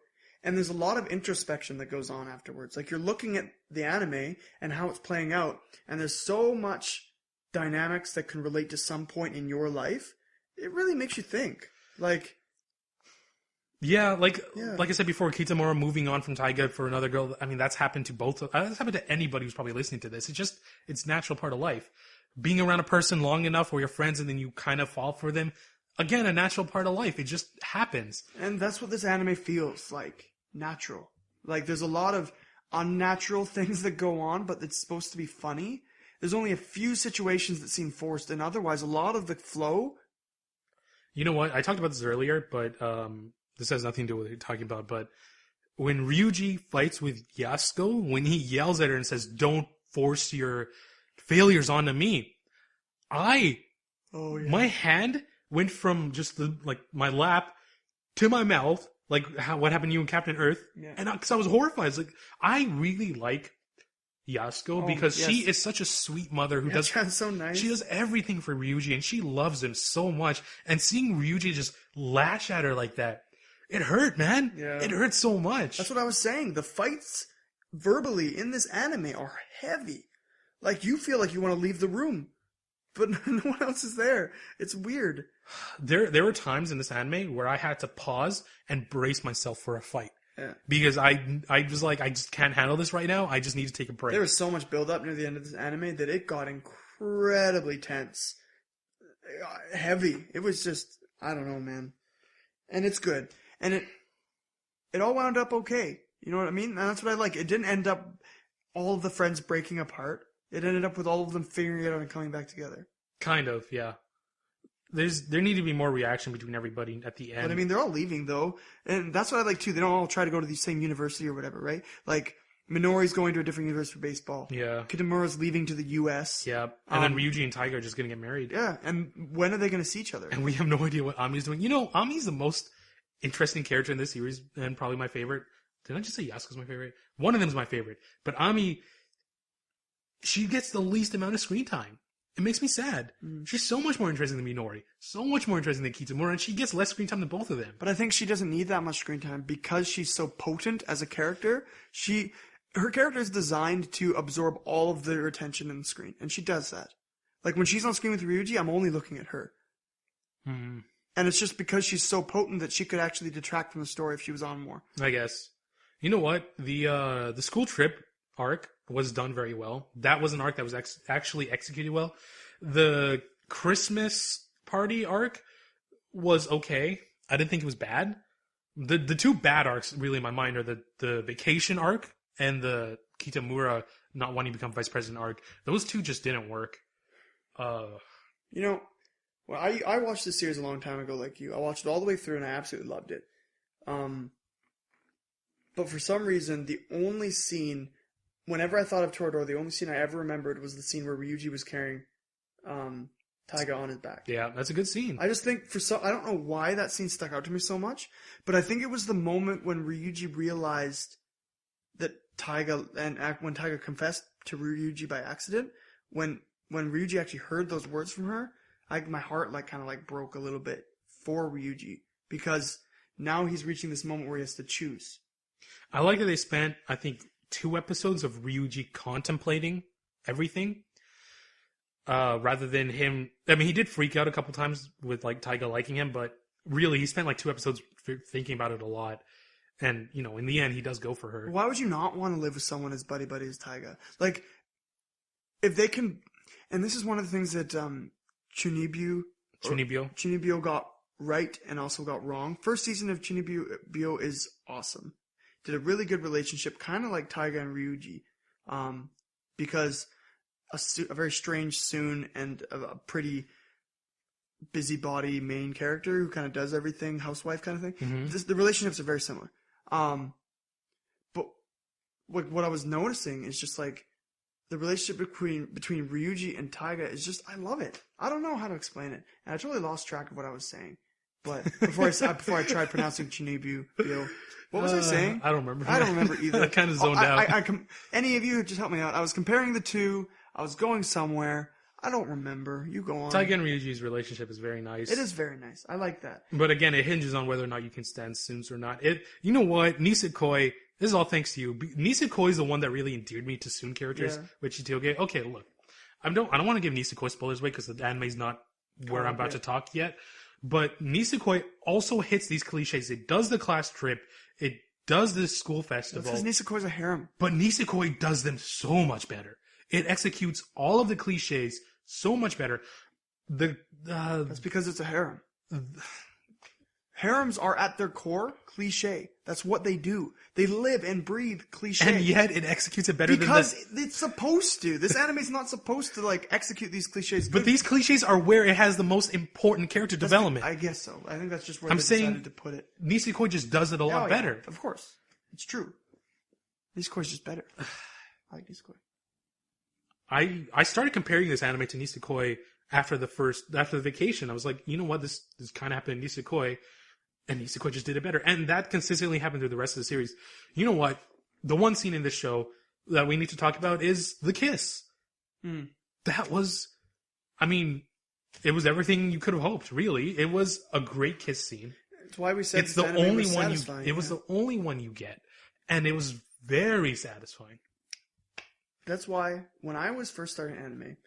and there's a lot of introspection that goes on afterwards. Like you're looking at the anime and how it's playing out and there's so much dynamics that can relate to some point in your life. It really makes you think. Like I said before, Kitamura moving on from Taiga for another girl. I mean, that's happened to that's happened to anybody who's probably listening to this. It's natural part of life. Being around a person long enough or your friends and then you kind of fall for them. Again, a natural part of life. It just happens. And that's what this anime feels like. Natural. Like there's a lot of unnatural things that go on, but it's supposed to be funny. There's only a few situations that seem forced, and otherwise a lot of the flow. You know what? I talked about this earlier, but this has nothing to do with what you're talking about. But when Ryuji fights with Yasuko, when he yells at her and says, don't force your failures onto me, my hand went from just my lap to my mouth, like what happened to you in Captain Earth. Yeah. And because I was horrified. It's like, I really like Yasuko because she is such a sweet mother who does so nice. She does everything for Ryuji and she loves him so much. And seeing Ryuji just lash at her like that, it hurt, man. Yeah. It hurt so much. That's what I was saying. The fights verbally in this anime are heavy. Like you feel like you want to leave the room, but no one else is there. It's weird. There were times in this anime where I had to pause and brace myself for a fight. Yeah. Because I was like, I just can't handle this right now. I just need to take a break. There was so much build up near the end of this anime that it got incredibly tense. Heavy. It was just, I don't know, man. And it's good. And it all wound up okay. You know what I mean? And that's what I like. It didn't end up all of the friends breaking apart. It ended up with all of them figuring it out and coming back together. Kind of, yeah. There need to be more reaction between everybody at the end. But I mean, they're all leaving though, and that's what I like too. They don't all try to go to the same university or whatever, right? Like Minori's going to a different university for baseball. Yeah. Kitamura's leaving to the U.S. Yeah. And then Ryuji and Taiga are just going to get married. Yeah. And when are they going to see each other? And we have no idea what Ami's doing. You know, Ami's the most interesting character in this series, and probably my favorite. Did I just say Yasuko's my favorite? One of them is my favorite. But Ami, she gets the least amount of screen time. It makes me sad. She's so much more interesting than Minori. So much more interesting than Kitamura, and she gets less screen time than both of them. But I think she doesn't need that much screen time because she's so potent as a character. Her character is designed to absorb all of their attention in the screen, and she does that. Like, when she's on screen with Ryuji, I'm only looking at her. And it's just because she's so potent that she could actually detract from the story if she was on more. I guess. You know what? The school trip arc was done very well. That was an arc that was actually executed well. The Christmas party arc was okay. I didn't think it was bad. The two bad arcs, really, in my mind, are the vacation arc and the Kitamura not wanting to become vice president arc. Those two just didn't work. Well, I watched this series a long time ago, like you. I watched it all the way through, and I absolutely loved it. But for some reason, the only scene, whenever I thought of Toradora, the only scene I ever remembered was the scene where Ryuji was carrying Taiga on his back. Yeah, that's a good scene. I just think I don't know why that scene stuck out to me so much, but I think it was the moment when Ryuji realized that Taiga, and when Taiga confessed to Ryuji by accident, when Ryuji actually heard those words from her, my heart kind of broke a little bit for Ryuji, because now he's reaching this moment where he has to choose. I like that they spent, I think, 2 episodes of Ryuji contemplating everything, rather than him. I mean, he did freak out a couple times with Taiga liking him, but really he spent 2 episodes thinking about it a lot. And, in the end, he does go for her. Why would you not want to live with someone as buddy as Taiga? If they can, and this is one of the things that Chunibyo got right and also got wrong. First season of Chunibyo is awesome. Did a really good relationship, kind of like Taiga and Ryuji, because a very strange tsun and a pretty busybody main character who kind of does everything, housewife kind of thing. Mm-hmm. The relationships are very similar. But what I was noticing is just the relationship between Ryuji and Taiga is just, I love it. I don't know how to explain it, and I totally lost track of what I was saying. But before I tried pronouncing Chunibyo, what was I saying? I don't remember. I don't remember either. I kind of zoned out. Any of you just help me out? I was comparing the two. I was going somewhere. I don't remember. You go on. Taiga and Ryuji's relationship is very nice. It is very nice. I like that. But again, it hinges on whether or not you can stand tsuns or not. You know what? Nisekoi, this is all thanks to you. Nisekoi is the one that really endeared me to tsun characters with Chitoge. Okay, look. I don't want to give Nisekoi spoilers away because the anime's not where I'm about to talk yet. But Nisekoi also hits these cliches. It does the class trip. It does the school festival. That's because Nisekoi's a harem. But Nisekoi does them so much better. It executes all of the cliches so much better. That's because it's a harem. Harems are at their core cliche. That's what they do. They live and breathe cliche. And yet it executes it better because it's supposed to. This anime's not supposed to execute these cliches. But these cliches are where it has the most important character development. I guess so. I think that's just where they decided to put it. Nisekoi just does it a lot better. Of course. It's true. Nisekoi's just better. I like Nisekoi. I started comparing this anime to Nisekoi after the vacation. I was like, you know what? This kind of happened in Nisekoi. And Nisekoi just did it better. And that consistently happened through the rest of the series. You know what? The one scene in this show that we need to talk about is the kiss. That was, it was everything you could have hoped, really. It was a great kiss scene. That's why we said it's the only one it was the only one you get. And it was very satisfying. That's why when I was first starting anime,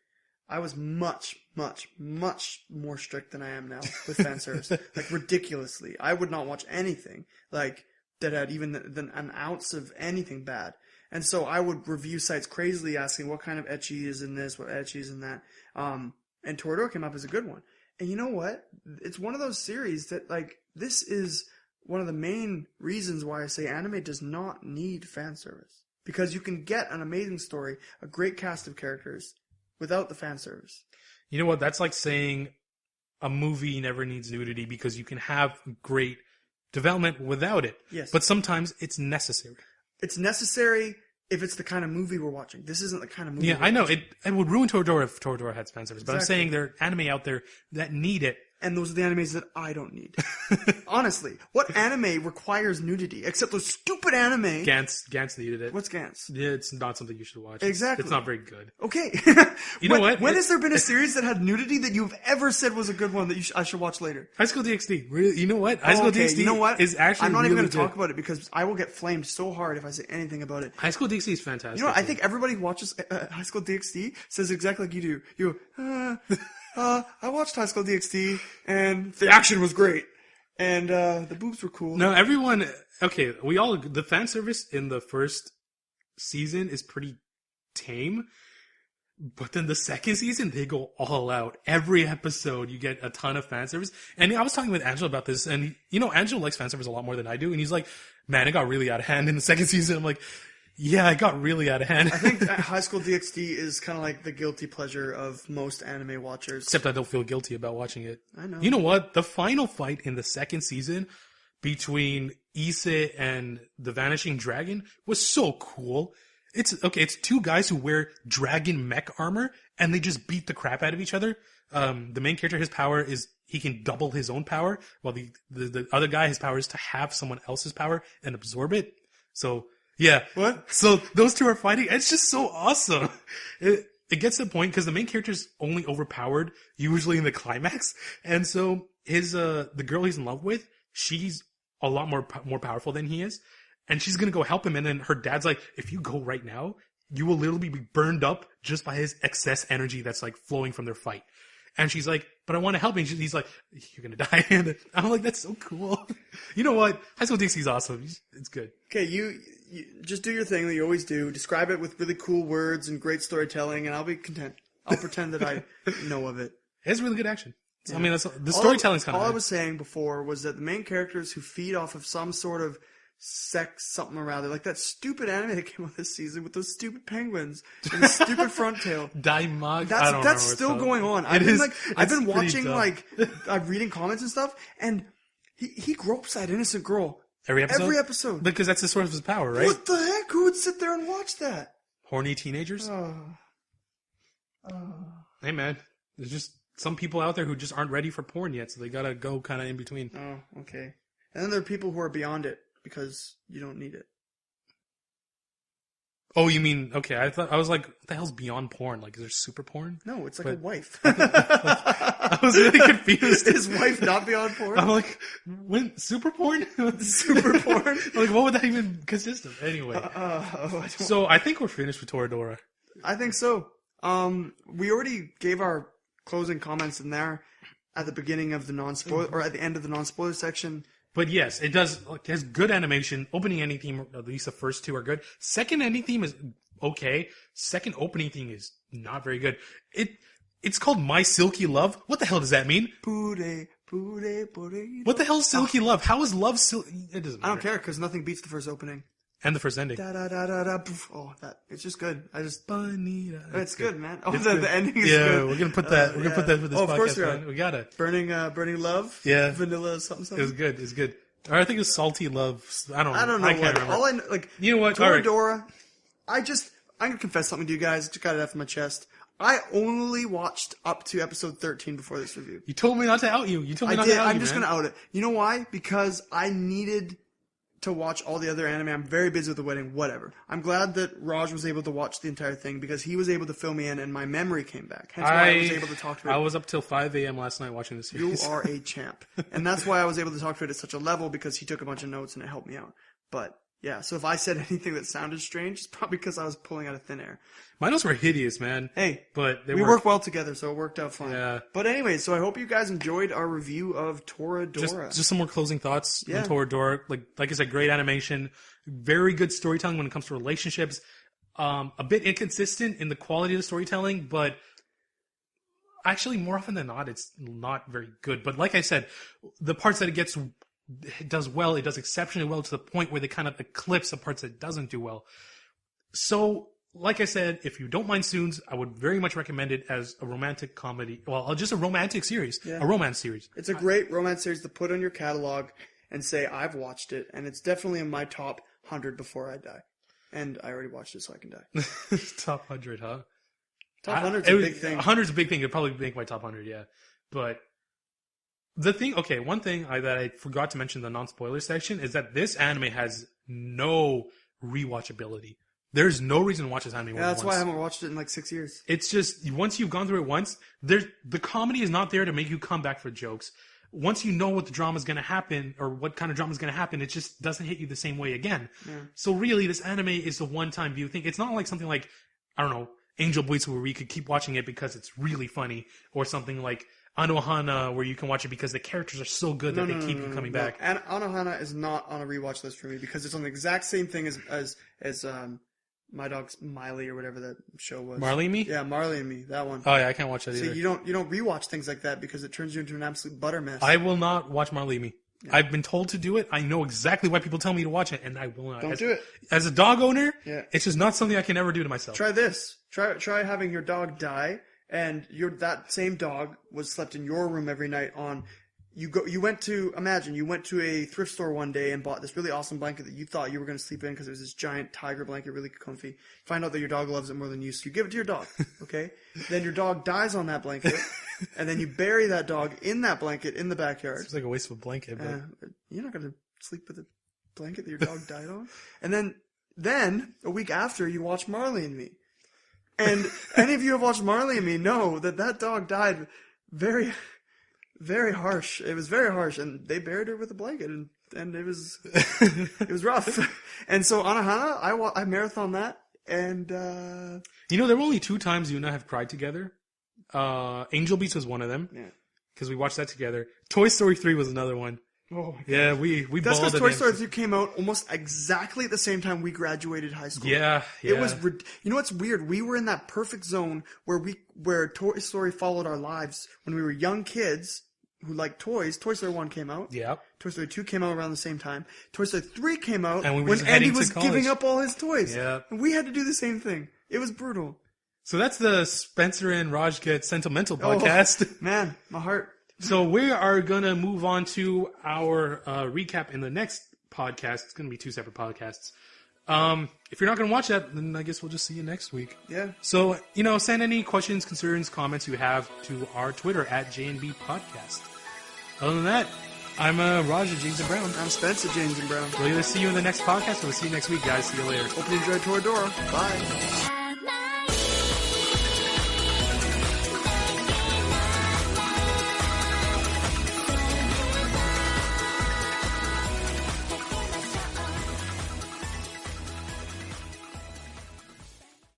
I was much, much, much more strict than I am now with fan service. Ridiculously. I would not watch anything that had even an ounce of anything bad. And so I would review sites crazily asking what kind of ecchi is in this, what ecchi is in that. And Toradora came up as a good one. And you know what? It's one of those series that this is one of the main reasons why I say anime does not need fan service. Because you can get an amazing story, a great cast of characters, without the fan service. You know what? That's like saying a movie never needs nudity because you can have great development without it. Yes. But sometimes it's necessary. It's necessary if it's the kind of movie we're watching. This isn't the kind of movie I know. It would ruin Toradora if Toradora had fan service. But I'm saying there are anime out there that need it and those are the animes that I don't need. Honestly, what anime requires nudity except those stupid anime? Gantz needed it. What's Gantz? Yeah, it's not something you should watch. Exactly. It's not very good. Okay. You know what? When has there been a series that had nudity that you've ever said was a good one that I should watch later? High School DxD. Really? You know what? High School DxD you know what? is actually I'm not really even going to good. talk about it because I will get flamed so hard if I say anything about it. High School DxD is fantastic. You know what? I think everybody who watches High School DxD says exactly like you do. You go, I watched High School DxD and the action was great. And the boobs were cool. No, everyone... Okay, the fan service in the first season is pretty tame. But then the second season, they go all out. Every episode, you get a ton of fan service. And I was talking with Angelo about this, and Angelo likes fan service a lot more than I do. And he's like, man, it got really out of hand in the second season. I'm like, yeah, it got really out of hand. I think High School DxD is kind of like the guilty pleasure of most anime watchers. Except I don't feel guilty about watching it. I know. You know what? The final fight in the second season between Issei and the Vanishing Dragon was so cool. It's two guys who wear dragon mech armor and they just beat the crap out of each other. The main character, his power is he can double his own power, while the other guy, his power is to have someone else's power and absorb it. So, yeah. What? So those two are fighting. It's just so awesome. It gets to the point because the main character's only overpowered usually in the climax. And so the girl he's in love with, she's a lot more powerful than he is. And she's going to go help him. And then her dad's like, if you go right now, you will literally be burned up just by his excess energy that's like flowing from their fight. And she's like, but I want to help him. He's like, you're going to die. And I'm like, that's so cool. You know what? High School DxD is awesome. It's good. Okay, you just do your thing that you always do. Describe it with really cool words and great storytelling, and I'll be content. I'll pretend that I know of it. It's really good action. Yeah. I mean, the storytelling's kind of all I was saying before was that the main characters who feed off of some sort of sex something or rather, like that stupid anime that came out this season with those stupid penguins and the stupid front tail. Daimag. That's still going on. I've been watching I'm reading comments and stuff, and he gropes that innocent girl every episode because that's the source of his power, right? What the heck? Who would sit there and watch that? Horny teenagers. Hey man, there's just some people out there who just aren't ready for porn yet, so they gotta go kind of in between. Oh, okay. And then there are people who are beyond it because you don't need it. Oh, you mean, okay, I was like, what the hell's beyond porn? Like, is there super porn? No, it's like a wife. I was really confused. Is wife not beyond porn? I'm like, when, super porn? Super porn? Like, what would that even consist of? Anyway. So, I think we're finished with Toradora. I think so. We already gave our closing comments in there at the beginning of the non-spoiler, or at the end of the non-spoiler section. But yes, it does. It has good animation. Opening ending theme, at least the first two are good. Second ending theme is okay. Second opening theme is not very good. It's called My Silky Love. What the hell does that mean? What the hell is Silky Love? How is love silky? It doesn't matter. I don't care because nothing beats the first opening. And the first ending. It's just good. Bonita. It's good, man. Oh, the ending is good. Yeah, we're gonna put that. We're gonna put that for this podcast. Of course we got it. Burning Love. Yeah. Vanilla something. It was good. It's good. Or I think it was Salty Love. I don't know. I can't remember. All I know, like, you know what? Toradora. I'm gonna confess something to you guys. I just got it off my chest. I only watched up to episode 13 before this review. You told me not to out you. I'm just gonna out it. You know why? Because I needed to watch all the other anime. I'm very busy with the wedding, whatever. I'm glad that Raj was able to watch the entire thing because he was able to fill me in and my memory came back. Hence why I was able to talk to it. I was up till 5 a.m. last night watching the series. You are a champ. And that's why I was able to talk to it at such a level because he took a bunch of notes and it helped me out. But yeah, so if I said anything that sounded strange, it's probably because I was pulling out of thin air. My notes were hideous, man. Hey, but we work well together, so it worked out fine. Yeah. But anyway, so I hope you guys enjoyed our review of Toradora. Just some more closing thoughts on Toradora. Like I said, great animation, very good storytelling when it comes to relationships. A bit inconsistent in the quality of the storytelling, but actually more often than not, it's not very good. But like I said, the parts that it does well, it does exceptionally well to the point where they kind of eclipse the parts that it doesn't do well. So, like I said, if you don't mind tsuns, I would very much recommend it as a romantic comedy. Well, just a romantic series. Yeah. A romance series. It's a great romance series to put on your catalog and say, I've watched it, and it's definitely in my top 100 before I die. And I already watched it, so I can die. Top 100, huh? Top 100's a big thing. 100's a big thing. It'd probably make my top 100, yeah. But One thing that I forgot to mention in the non-spoiler section is that this anime has no rewatchability. There's no reason to watch this anime. Yeah, that's why I haven't watched it in like 6 years. It's just, once you've gone through it once, the comedy is not there to make you come back for jokes. Once you know what the drama is going to happen, or what kind of drama is going to happen, it just doesn't hit you the same way again. Yeah. So really, this anime is a one-time view thing. It's not like something like, I don't know, Angel Beats, where we could keep watching it because it's really funny, or something like Anohana, where you can watch it because the characters are so good that they keep you coming back. And Anohana is not on a rewatch list for me because it's on the exact same thing as My Dog's Miley or whatever that show was. Marley and Me? Yeah, Marley and Me, that one. Oh yeah, I can't watch that either. See, you don't rewatch things like that because it turns you into an absolute butter mess. I will not watch Marley and Me. Yeah. I've been told to do it. I know exactly why people tell me to watch it, and I will not. Don't do it. As a dog owner, it's just not something I can ever do to myself. Try this. Try having your dog die, and that same dog was slept in your room every night on... You went to a thrift store one day and bought this really awesome blanket that you thought you were going to sleep in because it was this giant tiger blanket, really comfy. Find out that your dog loves it more than you, so you give it to your dog, okay? Then your dog dies on that blanket, and then you bury that dog in that blanket in the backyard. It's like a waste of a blanket, but... You're not going to sleep with a blanket that your dog died on? And then, a week after, you watch Marley and Me. And any of you who have watched Marley and Me know that dog died very... very harsh. It was very harsh, and they buried her with a blanket, and it was rough. And so Anohana, I marathon that, and there were only 2 times you and I have cried together. Angel Beats was one of them, because we watched that together. Toy Story 3 was another one. Oh my God. Yeah, we That's because Toy Story 3 came out almost exactly at the same time we graduated high school. Yeah. It was, what's weird? We were in that perfect zone where Toy Story followed our lives when we were young kids who liked toys. Toy Story 1 came out. Yeah. Toy Story 2 came out around the same time. Toy Story 3 came out and when Andy was giving up all his toys. Yeah. And we had to do the same thing. It was brutal. So that's the Spencer and Raj Get Sentimental podcast. Oh, man, my heart. So we are going to move on to our recap in the next podcast. It's going to be 2 separate podcasts. If you're not going to watch that, then I guess we'll just see you next week. Yeah. So, send any questions, concerns, comments you have to our Twitter at JNB Podcast. Other than that, I'm Raj and James and Brown. I'm Spencer, James and Brown. We'll either see you in the next podcast or we'll see you next week, guys. See you later. Hope you enjoyed Toradora. Bye.